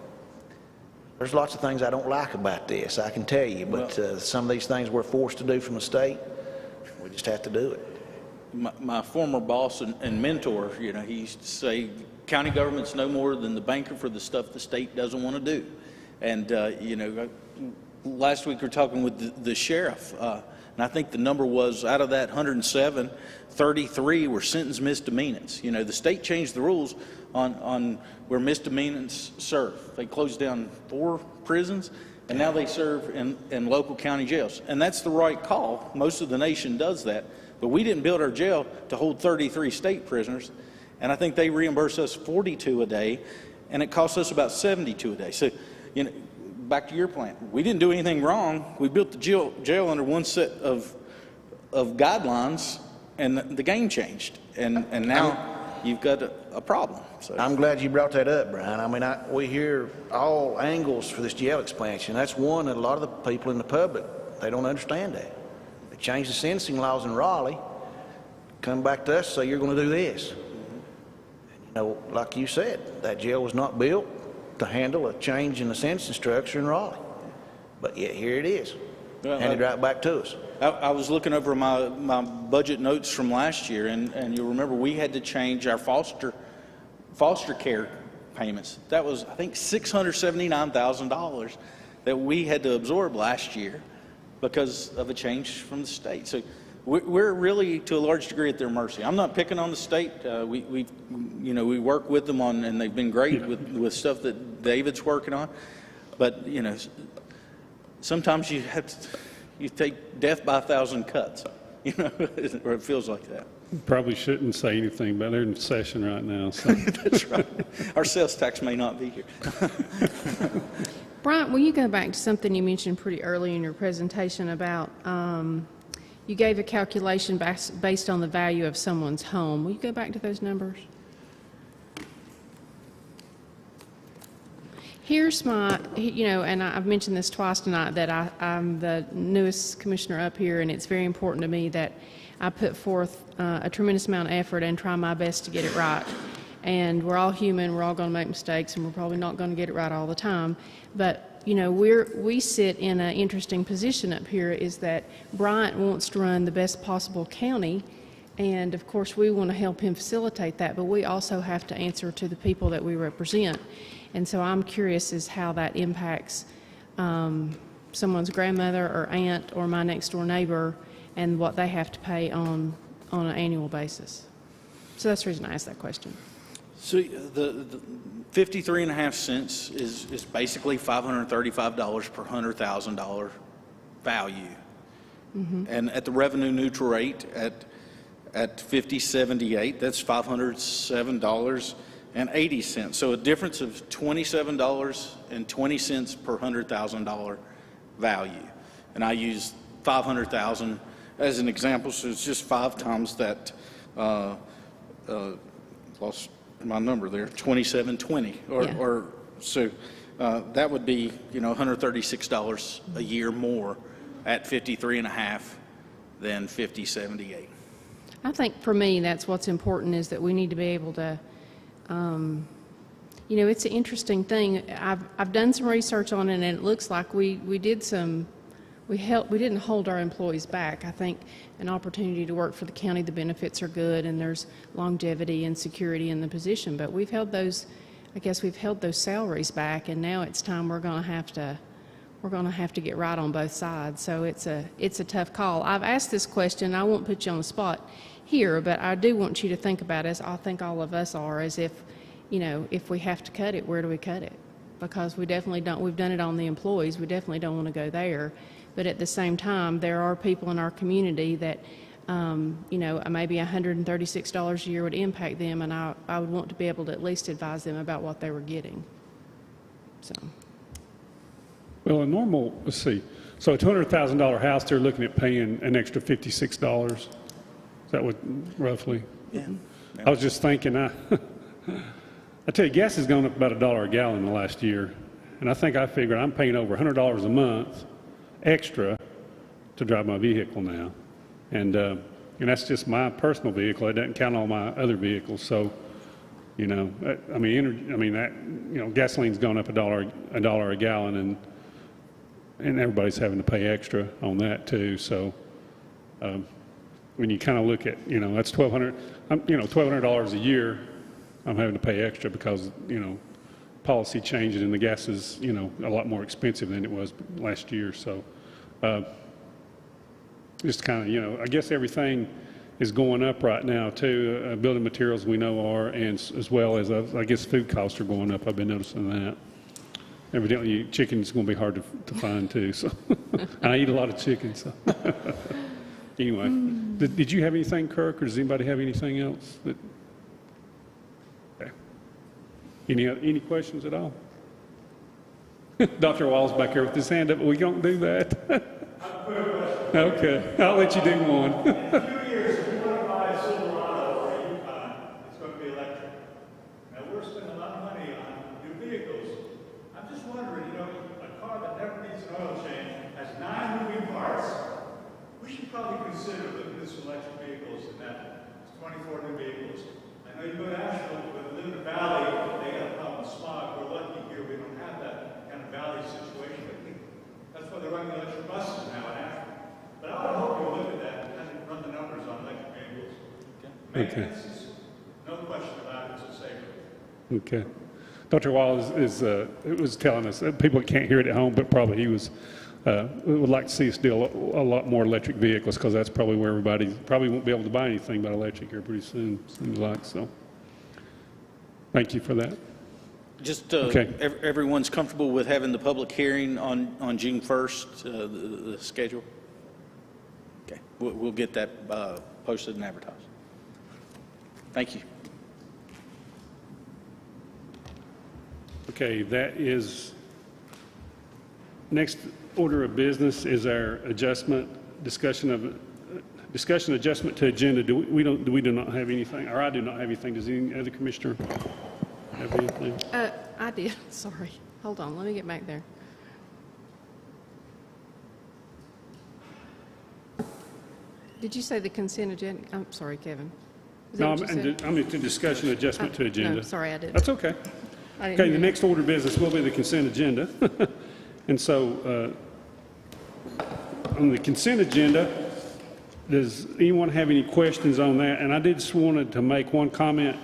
there's lots of things I don't like about this, I can tell you. But some of these things we're forced to do from the state, we just have to do it. My former boss and mentor, he used to say, county government's no more than the banker for the stuff the state doesn't want to do. And, last week we were talking with the sheriff, and I think the number was out of that 107, 33 were sentence misdemeanors. The state changed the rules on where misdemeanors serve. They closed down 4 prisons, and now they serve in local county jails. And that's the right call. Most of the nation does that. But we didn't build our jail to hold 33 state prisoners, and I think they reimburse us 42 a day, and it costs us about 72 a day. So, back to your point, we didn't do anything wrong. We built the jail under one set of guidelines, and the game changed, and now you've got a problem. So I'm glad you brought that up, Brian. I mean, we hear all angles for this jail expansion. That's one that a lot of the people in the public, they don't understand that. Change the sentencing laws in Raleigh, come back to us, say you're going to do this. And, like you said, that jail was not built to handle a change in the sentencing structure in Raleigh. But yet here it is, handed right back to us. I was looking over my budget notes from last year, and you'll remember we had to change our foster care payments. That was, I think, $679,000 that we had to absorb last year because of a change from the state. So we're really, to a large degree, at their mercy. I'm not picking on the state. We work with them on, and they've been great with stuff that David's working on. But sometimes you take death by 1,000 cuts. you know, or it feels like that. Probably shouldn't say anything, but they're in session right now. So. That's right. Our sales tax may not be here. Bryant, will you go back to something you mentioned pretty early in your presentation about you gave a calculation based on the value of someone's home. Will you go back to those numbers? Here's my, you know, and I've mentioned this twice tonight, that I'm the newest commissioner up here, and it's very important to me that I put forth a tremendous amount of effort and try my best to get it right. And we're all human, we're all going to make mistakes, and we're probably not going to get it right all the time. But you know, we sit in an interesting position up here, is that Bryant wants to run the best possible county, and of course we want to help him facilitate that, but we also have to answer to the people that we represent. And so I'm curious as how that impacts someone's grandmother or aunt or my next door neighbor and what they have to pay on an annual basis. So that's the reason I asked that question. So the 53.5 cents is basically $535 per $100,000 value. Mm-hmm. And at the revenue neutral rate at 50.78, that's $507.80. So a difference of $27.20 per $100,000 value. And I use 500,000 as an example, so it's just 5 times that. Lost my number there, 2720, or so that would be, you know, $136 a year more at 53.5 than 50.78. I think for me that's what's important, is that we need to be able to, you know, it's an interesting thing. I've done some research on it, and it looks like we didn't hold our employees back. I think an opportunity to work for the county, the benefits are good, and there's longevity and security in the position. But we've held those, I guess we've held those salaries back, and now it's time we're going to have to get right on both sides. So it's a tough call. I've asked this question. I won't put you on the spot here, but I do want you to think about it, as I think all of us are, as if, you know, if we have to cut it, where do we cut it? Because we definitely don't. We've done it on the employees. We definitely don't want to go there. But at the same time, there are people in our community that, you know, maybe $136 a year would impact them, and I would want to be able to at least advise them about what they were getting. So. Well, a normal, let's see, so a $200,000 house, they're looking at paying an extra $56. Is that what, roughly? Yeah. I was just thinking, I tell you, gas has gone up about $1 a gallon in the last year, and I think I figured I'm paying over $100 a month extra to drive my vehicle now, and that's just my personal vehicle. It doesn't count all my other vehicles. So, you know, I mean that, you know, gasoline's gone up $1 a gallon, and everybody's having to pay extra on that too. So, when you kind of look at, you know, that's $1,200 a year I'm having to pay extra because, you know, policy changes and the gas is, you know, a lot more expensive than it was last year. So just kind of, you know, I guess everything is going up right now too. Building materials we know are, and as well as I guess food costs are going up. I've been noticing that. Evidently chicken is going to be hard to find too. So and I eat a lot of chicken. So anyway, did you have anything, Kirk, or does anybody have anything else? Okay. Any questions at all? Dr. Wall's back here with his hand up, but we don't do that. Okay, I'll let you do one. In a few years, if you want to buy a Silverado or a Yukon, it's going to be electric. Now, we're spending a lot of money on new vehicles. I'm just wondering, you know, a car that never needs an oil change has 9 moving parts. We should probably consider looking at some electric vehicles in that. It's 24 new vehicles. I know you go to Asheville, but live in the valley, they got a problem with smog. We're lucky here, we don't have that kind of valley situation. That's why they're running electric buses now in Asheville. But I would hope you'll look at that and run the numbers on electric vehicles. Maintenance is no question about it, it's a saver. Okay. Dr. Wall was telling us, people can't hear it at home, but probably he was, would like to see us do a lot more electric vehicles, because that's probably where everybody probably won't be able to buy anything but electric here pretty soon, seems like. So thank you for that. Just okay. Everyone's comfortable with having the public hearing on June 1st, the schedule? Okay, we'll get that posted and advertised. Thank you. Okay, that is, next order of business is our discussion adjustment to agenda. We do not have anything, or I do not have anything. Does any other commissioner have anything? I did, sorry. Hold on, let me get back there. Did you say the consent agenda? I'm sorry, Kevin. Is that No, what you said? I'm into discussion adjustment to agenda. No, sorry, I didn't. That's okay. I didn't Okay, hear the you. next order of business will be the consent agenda. And so, on the consent agenda, does anyone have any questions on that? And I just wanted to make one comment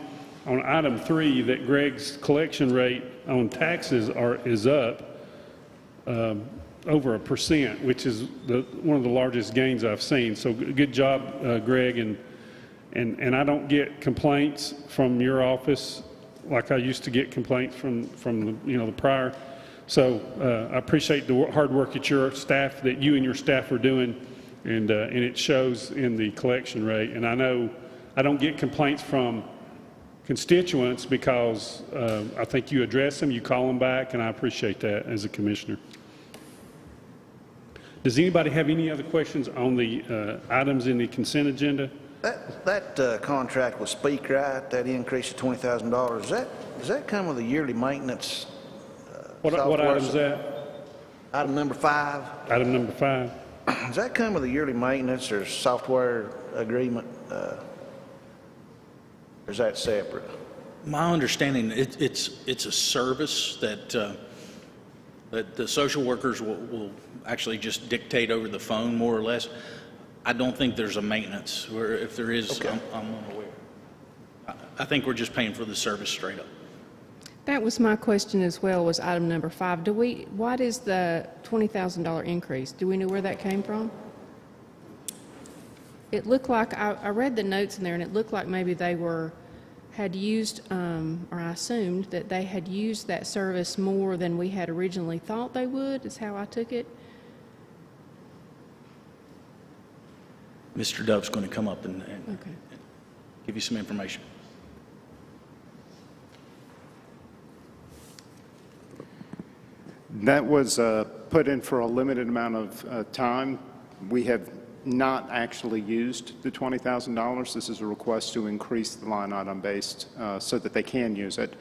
on item 3, that Greg's collection rate on taxes is up over 1%, which is one of the largest gains I've seen. So good job, Greg. And I don't get complaints from your office like I used to get complaints from the prior. So I appreciate the hard work that you and your staff are doing, and it shows in the collection rate. And I know I don't get complaints from constituents because I think you address them, you call them back, and I appreciate that as a commissioner. Does anybody have any other questions on the items in the consent agenda? That contract with Speak Right, that increase of $20,000, does that come with a yearly maintenance? What item is that? Item number 5. Item number 5. Does that come with a yearly maintenance or software agreement? Or is that separate? My understanding, it's a service that the social workers will actually just dictate over the phone, more or less. I don't think there's a maintenance, or if there is, okay. I'm unaware. I think we're just paying for the service straight up. That was my question as well, was item number 5. What is the $20,000 increase? Do we know where that came from? It looked like, I read the notes in there, and it looked like maybe they had used, or I assumed that they had used that service more than we had originally thought they would, is how I took it. Mr. Dove's going to come up and give you some information. That was put in for a limited amount of time. We have not actually used the $20,000. This is a request to increase the line item based so that they can use it.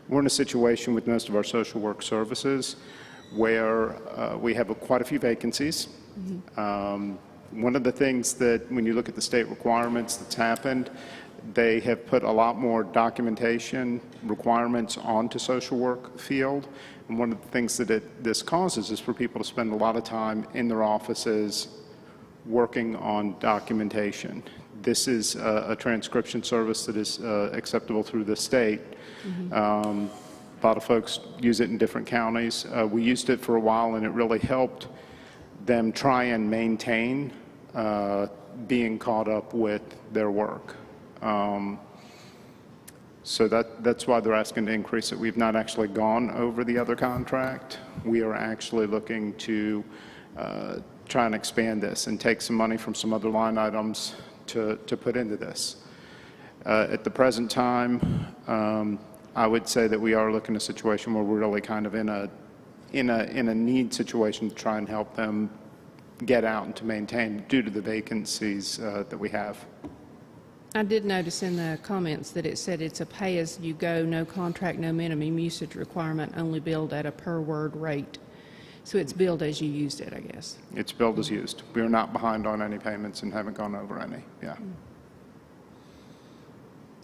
We're in a situation with most of our social work services where we have quite a few vacancies. Mm-hmm. One of the things that when you look at the state requirements that's happened, they have put a lot more documentation requirements onto social work field. And one of the things that this causes is for people to spend a lot of time in their offices working on documentation. This is a transcription service that is acceptable through the state. Mm-hmm. A lot of folks use it in different counties. We used it for a while, and it really helped them try and maintain being caught up with their work. So that's why they're asking to increase it. We've not actually gone over the other contract. We are actually looking to try and expand this and take some money from some other line items to put into this. At the present time, I would say that we are looking at a situation where we're really kind of in a need situation to try and help them get out and to maintain due to the vacancies that we have. I did notice in the comments that it said it's a pay-as-you-go, no contract, no minimum usage requirement, only billed at a per-word rate. So it's billed as you used it, I guess. It's billed as used. We are not behind on any payments and haven't gone over any. Yeah.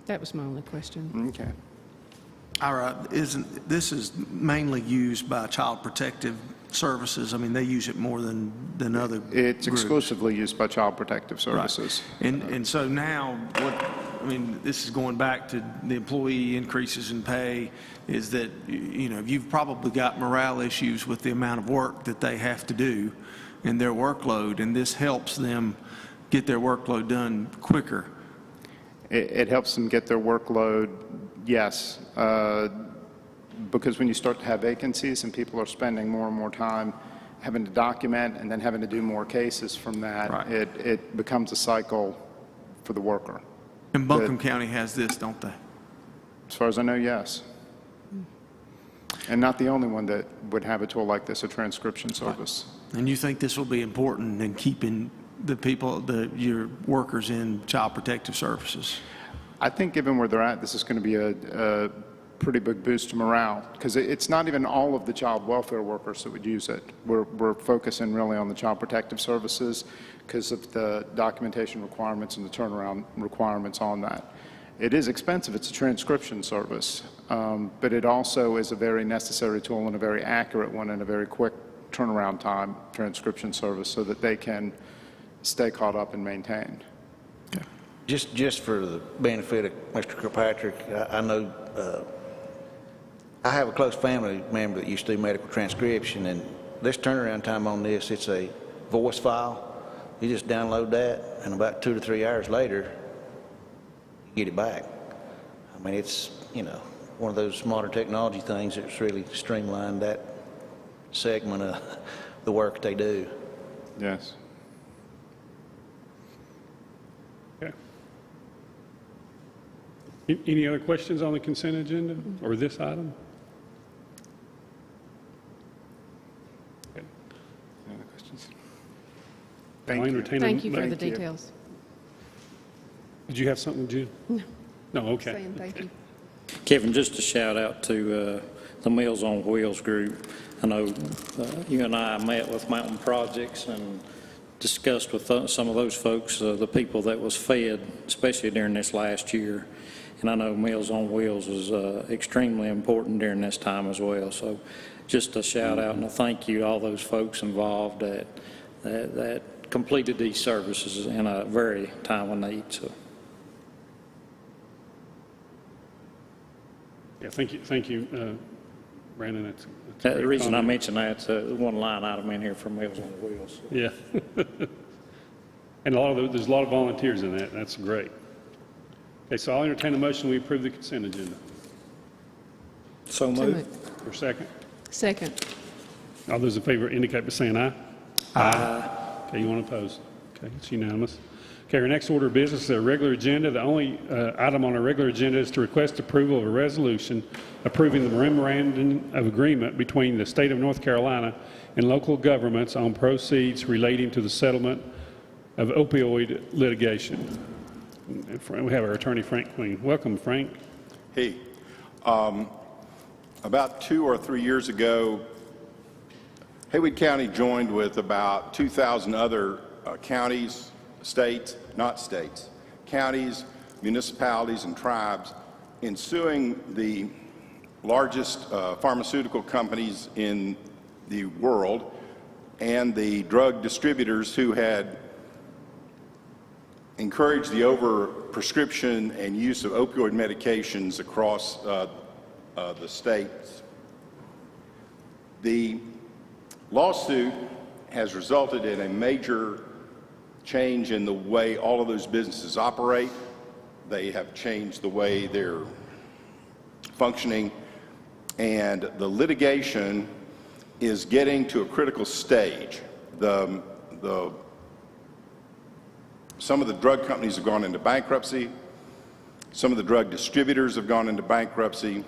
That was my only question. Okay. All right. This is mainly used by Child Protective Services? I mean, they use it more than other It's groups. Exclusively used by Child Protective Services. Right. And so now, this is going back to the employee increases in pay, is that, you've probably got morale issues with the amount of work that they have to do and their workload, and this helps them get their workload done quicker. It helps them get their workload, yes. Because when you start to have vacancies and people are spending more and more time having to document and then having to do more cases from that, Right. it becomes a cycle for the worker. And Buncombe County has this, don't they? As far as I know, yes. And not the only one that would have a tool like this, a transcription service. And you think this will be important in keeping the people, your workers in Child Protective Services? I think given where they're at, this is going to be a pretty big boost to morale, because it's not even all of the child welfare workers that would use it. We're focusing really on the Child Protective Services because of the documentation requirements and the turnaround requirements on that. It is expensive. It's a transcription service, but it also is a very necessary tool and a very accurate one and a very quick turnaround time transcription service so that they can stay caught up and maintained. Just for the benefit of Mr. Kirkpatrick, I know I have a close family member that used to do medical transcription, and this turnaround time on this, it's a voice file. You just download that, and about 2 to 3 hours later, you get it back. I mean, it's, you know, one of those modern technology things that's really streamlined that segment of the work they do. Yes. Okay. Any other questions on the consent agenda or this item? Okay. Any other questions? I'll entertain Thank you for a- the details. Did you have something, Jim? No. No, okay. Saying thank you. Kevin, just a shout out to the Meals on Wheels group. I know you and I met with Mountain Projects and discussed with some of those folks, the people that was fed, especially during this last year. And I know Meals on Wheels is extremely important during this time as well. So just a shout out and a thank you to all those folks involved that completed these services in a very time of need. So. Yeah, thank you, Brandon. That's a The great reason I comment. mentioned that's one line item in here from Meals on Wheels. Yeah. And there's a lot of volunteers in that. That's great. Okay, so I'll entertain a motion. We approve the consent agenda. So moved. For a second. Second. All those in favor indicate by saying aye. Aye. Okay, you want to oppose? Okay, it's unanimous. Okay, our next order of business is our regular agenda. The only item on our regular agenda is to request approval of a resolution approving the memorandum of agreement between the state of North Carolina and local governments on proceeds relating to the settlement of opioid litigation. We have our attorney, Frank Queen. Welcome, Frank. Hey, about 2 or 3 years ago, Haywood County joined with about 2,000 other counties, states, not states, counties, municipalities, and tribes in suing the largest pharmaceutical companies in the world and the drug distributors who had encouraged the over-prescription and use of opioid medications across the states. The lawsuit has resulted in a major change in the way all of those businesses operate. They have changed the way they're functioning, and the litigation is getting to a critical stage. Some of the drug companies have gone into bankruptcy. Some of the drug distributors have gone into bankruptcy.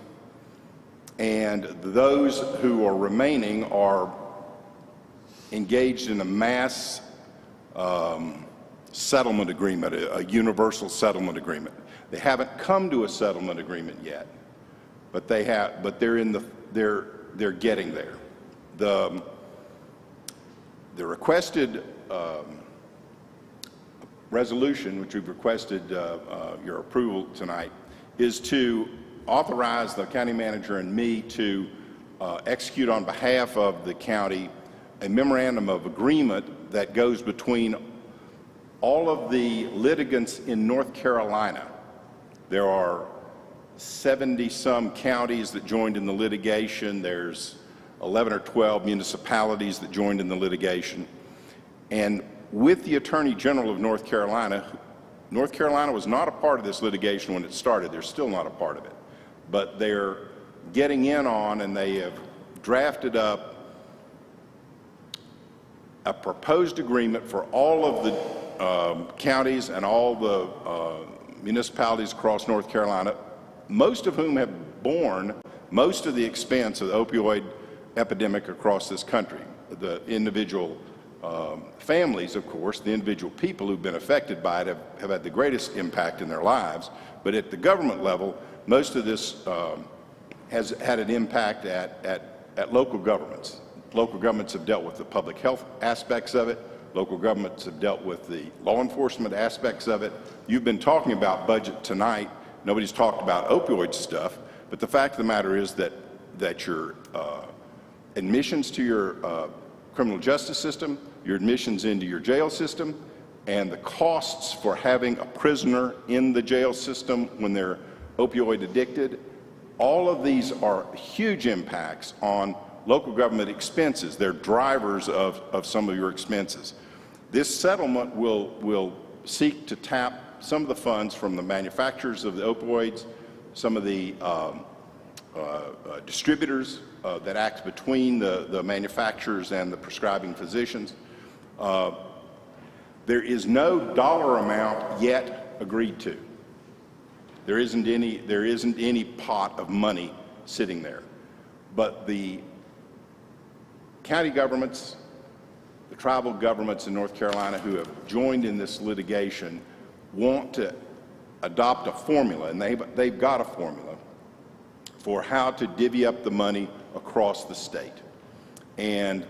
And those who are remaining are engaged in a mass settlement agreement, a universal settlement agreement. They haven't come to a settlement agreement yet, but they're getting there. The requested resolution, which we've requested your approval tonight, is to authorize the county manager and me to execute on behalf of the county a memorandum of agreement that goes between all of the litigants in North Carolina. There are 70-some counties that joined in the litigation. There's 11 or 12 municipalities that joined in the litigation. And with the Attorney General of North Carolina was not a part of this litigation when it started. They're still not a part of it. But they're getting in on, and they have drafted up a proposed agreement for all of the counties and all the municipalities across North Carolina, most of whom have borne most of the expense of the opioid epidemic across this country. The individual families, of course, the individual people who've been affected by it have had the greatest impact in their lives, but at the government level, most of this has had an impact at local governments. Local governments have dealt with the public health aspects of it. Local governments have dealt with the law enforcement aspects of it. You've been talking about budget tonight. Nobody's talked about opioid stuff, but the fact of the matter is that your admissions to your criminal justice system, your admissions into your jail system, and the costs for having a prisoner in the jail system when they're opioid addicted, all of these are huge impacts on local government expenses. They're drivers of some of your expenses. This settlement will seek to tap some of the funds from the manufacturers of the opioids, some of the distributors that act between the manufacturers and the prescribing physicians. There is no dollar amount yet agreed to. There isn't any pot of money sitting there. But the county governments, the tribal governments in North Carolina who have joined in this litigation want to adopt a formula, and they've got a formula for how to divvy up the money across the state. And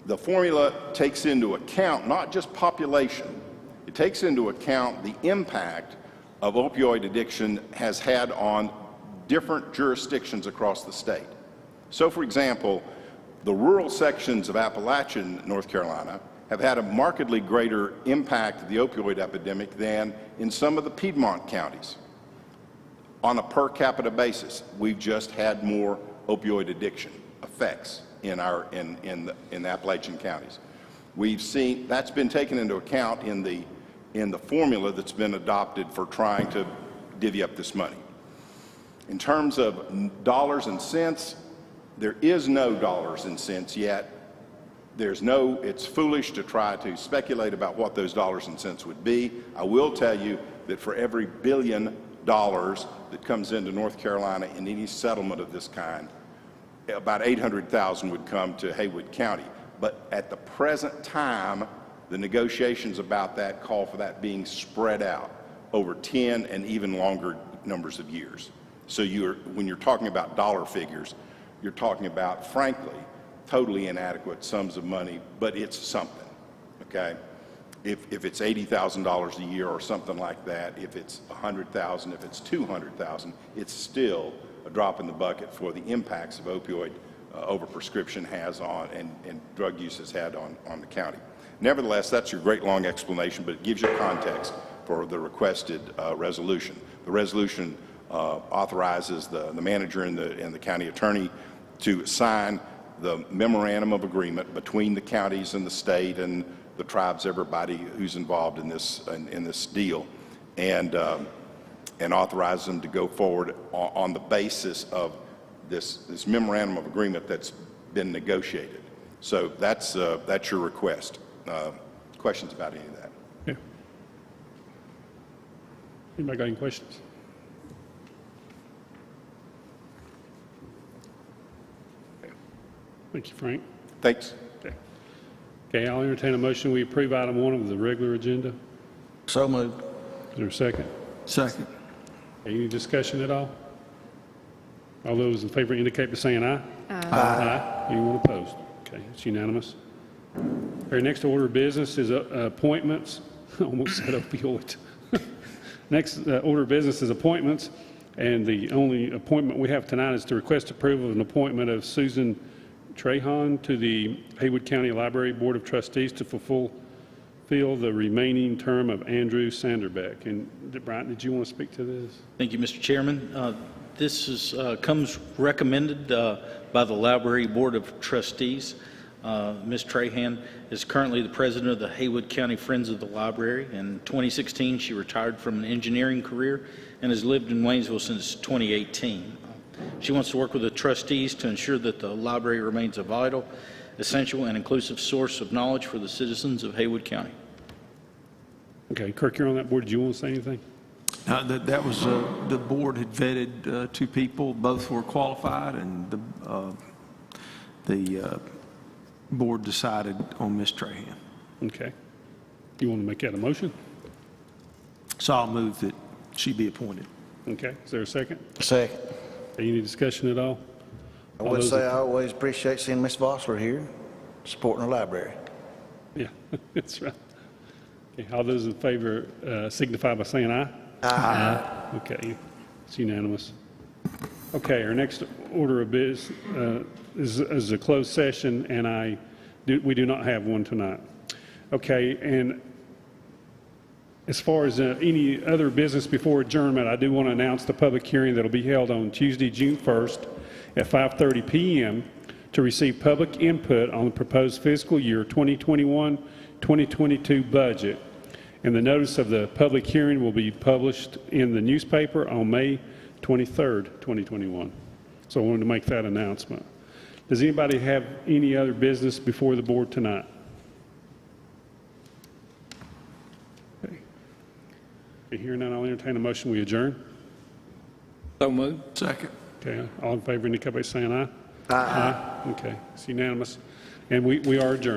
the formula takes into account not just population, it takes into account the impact of opioid addiction has had on different jurisdictions across the state. So, for example, the rural sections of Appalachian, North Carolina, have had a markedly greater impact of the opioid epidemic than in some of the Piedmont counties. On a per capita basis, we've just had more opioid addiction effects in the Appalachian counties. We've seen that's been taken into account in the formula that's been adopted for trying to divvy up this money. In terms of dollars and cents, there is no dollars and cents yet. It's foolish to try to speculate about what those dollars and cents would be. I will tell you that for every $1 billion that comes into North Carolina in any settlement of this kind, about $800,000 would come to Haywood County. But at the present time, the negotiations about that call for that being spread out over 10 and even longer numbers of years. So when you're talking about dollar figures, you're talking about, frankly, totally inadequate sums of money, but it's something, okay? If it's $80,000 a year or something like that, if it's $100,000, if it's $200,000, it's still a drop in the bucket for the impacts of opioid overprescription has on and drug use has had on the county. Nevertheless, that's your great long explanation, but it gives you context for the requested resolution. The resolution authorizes the manager and the county attorney to sign the memorandum of agreement between the counties and the state and the tribes, everybody who's involved in this deal, and authorize them to go forward on the basis of this memorandum of agreement that's been negotiated. So that's your request. Questions about any of that? Yeah. Anybody got any questions? Thank you, Frank. Thanks. Okay, I'll entertain a motion. We approve item 1 of the regular agenda. So moved. Is there a second? Second. Any discussion at all? All those in favor indicate by saying aye. Aye. Anyone opposed? Okay, it's unanimous. Our next order of business is appointments. Almost said opioid. Next order of business is appointments, and the only appointment we have tonight is to request approval of an appointment of Susan Trahan to the Haywood County Library Board of Trustees to fulfill the remaining term of Andrew Sanderbeck. And Brian, did you want to speak to this? Thank you, Mr. Chairman. This comes recommended by the Library Board of Trustees. Ms. Trahan is currently the president of the Haywood County Friends of the Library. In 2016, she retired from an engineering career and has lived in Waynesville since 2018. She wants to work with the trustees to ensure that the library remains a vital essential and inclusive source of knowledge for the citizens of Haywood County. Okay, Kirk, you're on that board. Did you want to say anything? That was, the board had vetted two people, both were qualified, and the board decided on Ms. Trahan. Okay. You want to make that a motion? So I'll move that she be appointed. Okay. Is there a second? Second. Any discussion at all? I All would those say in- I always appreciate seeing Ms. Vossler here, supporting the library. Yeah, that's right. Okay, all those in favor signify by saying aye. Aye. Okay, it's unanimous. Okay, our next order of business is a closed session, and we do not have one tonight. Okay, and as far as any other business before adjournment, I do want to announce the public hearing that will be held on Tuesday, June 1st at 5:30 p.m. to receive public input on the proposed fiscal year 2021-2022 budget. And the notice of the public hearing will be published in the newspaper on May 23rd, 2021. So I wanted to make that announcement. Does anybody have any other business before the board tonight? Okay. Hearing none, I'll entertain a motion. We adjourn. So moved. Second. Okay, all in favor indicate by saying aye. Aye. Okay, it's unanimous. And we are adjourned.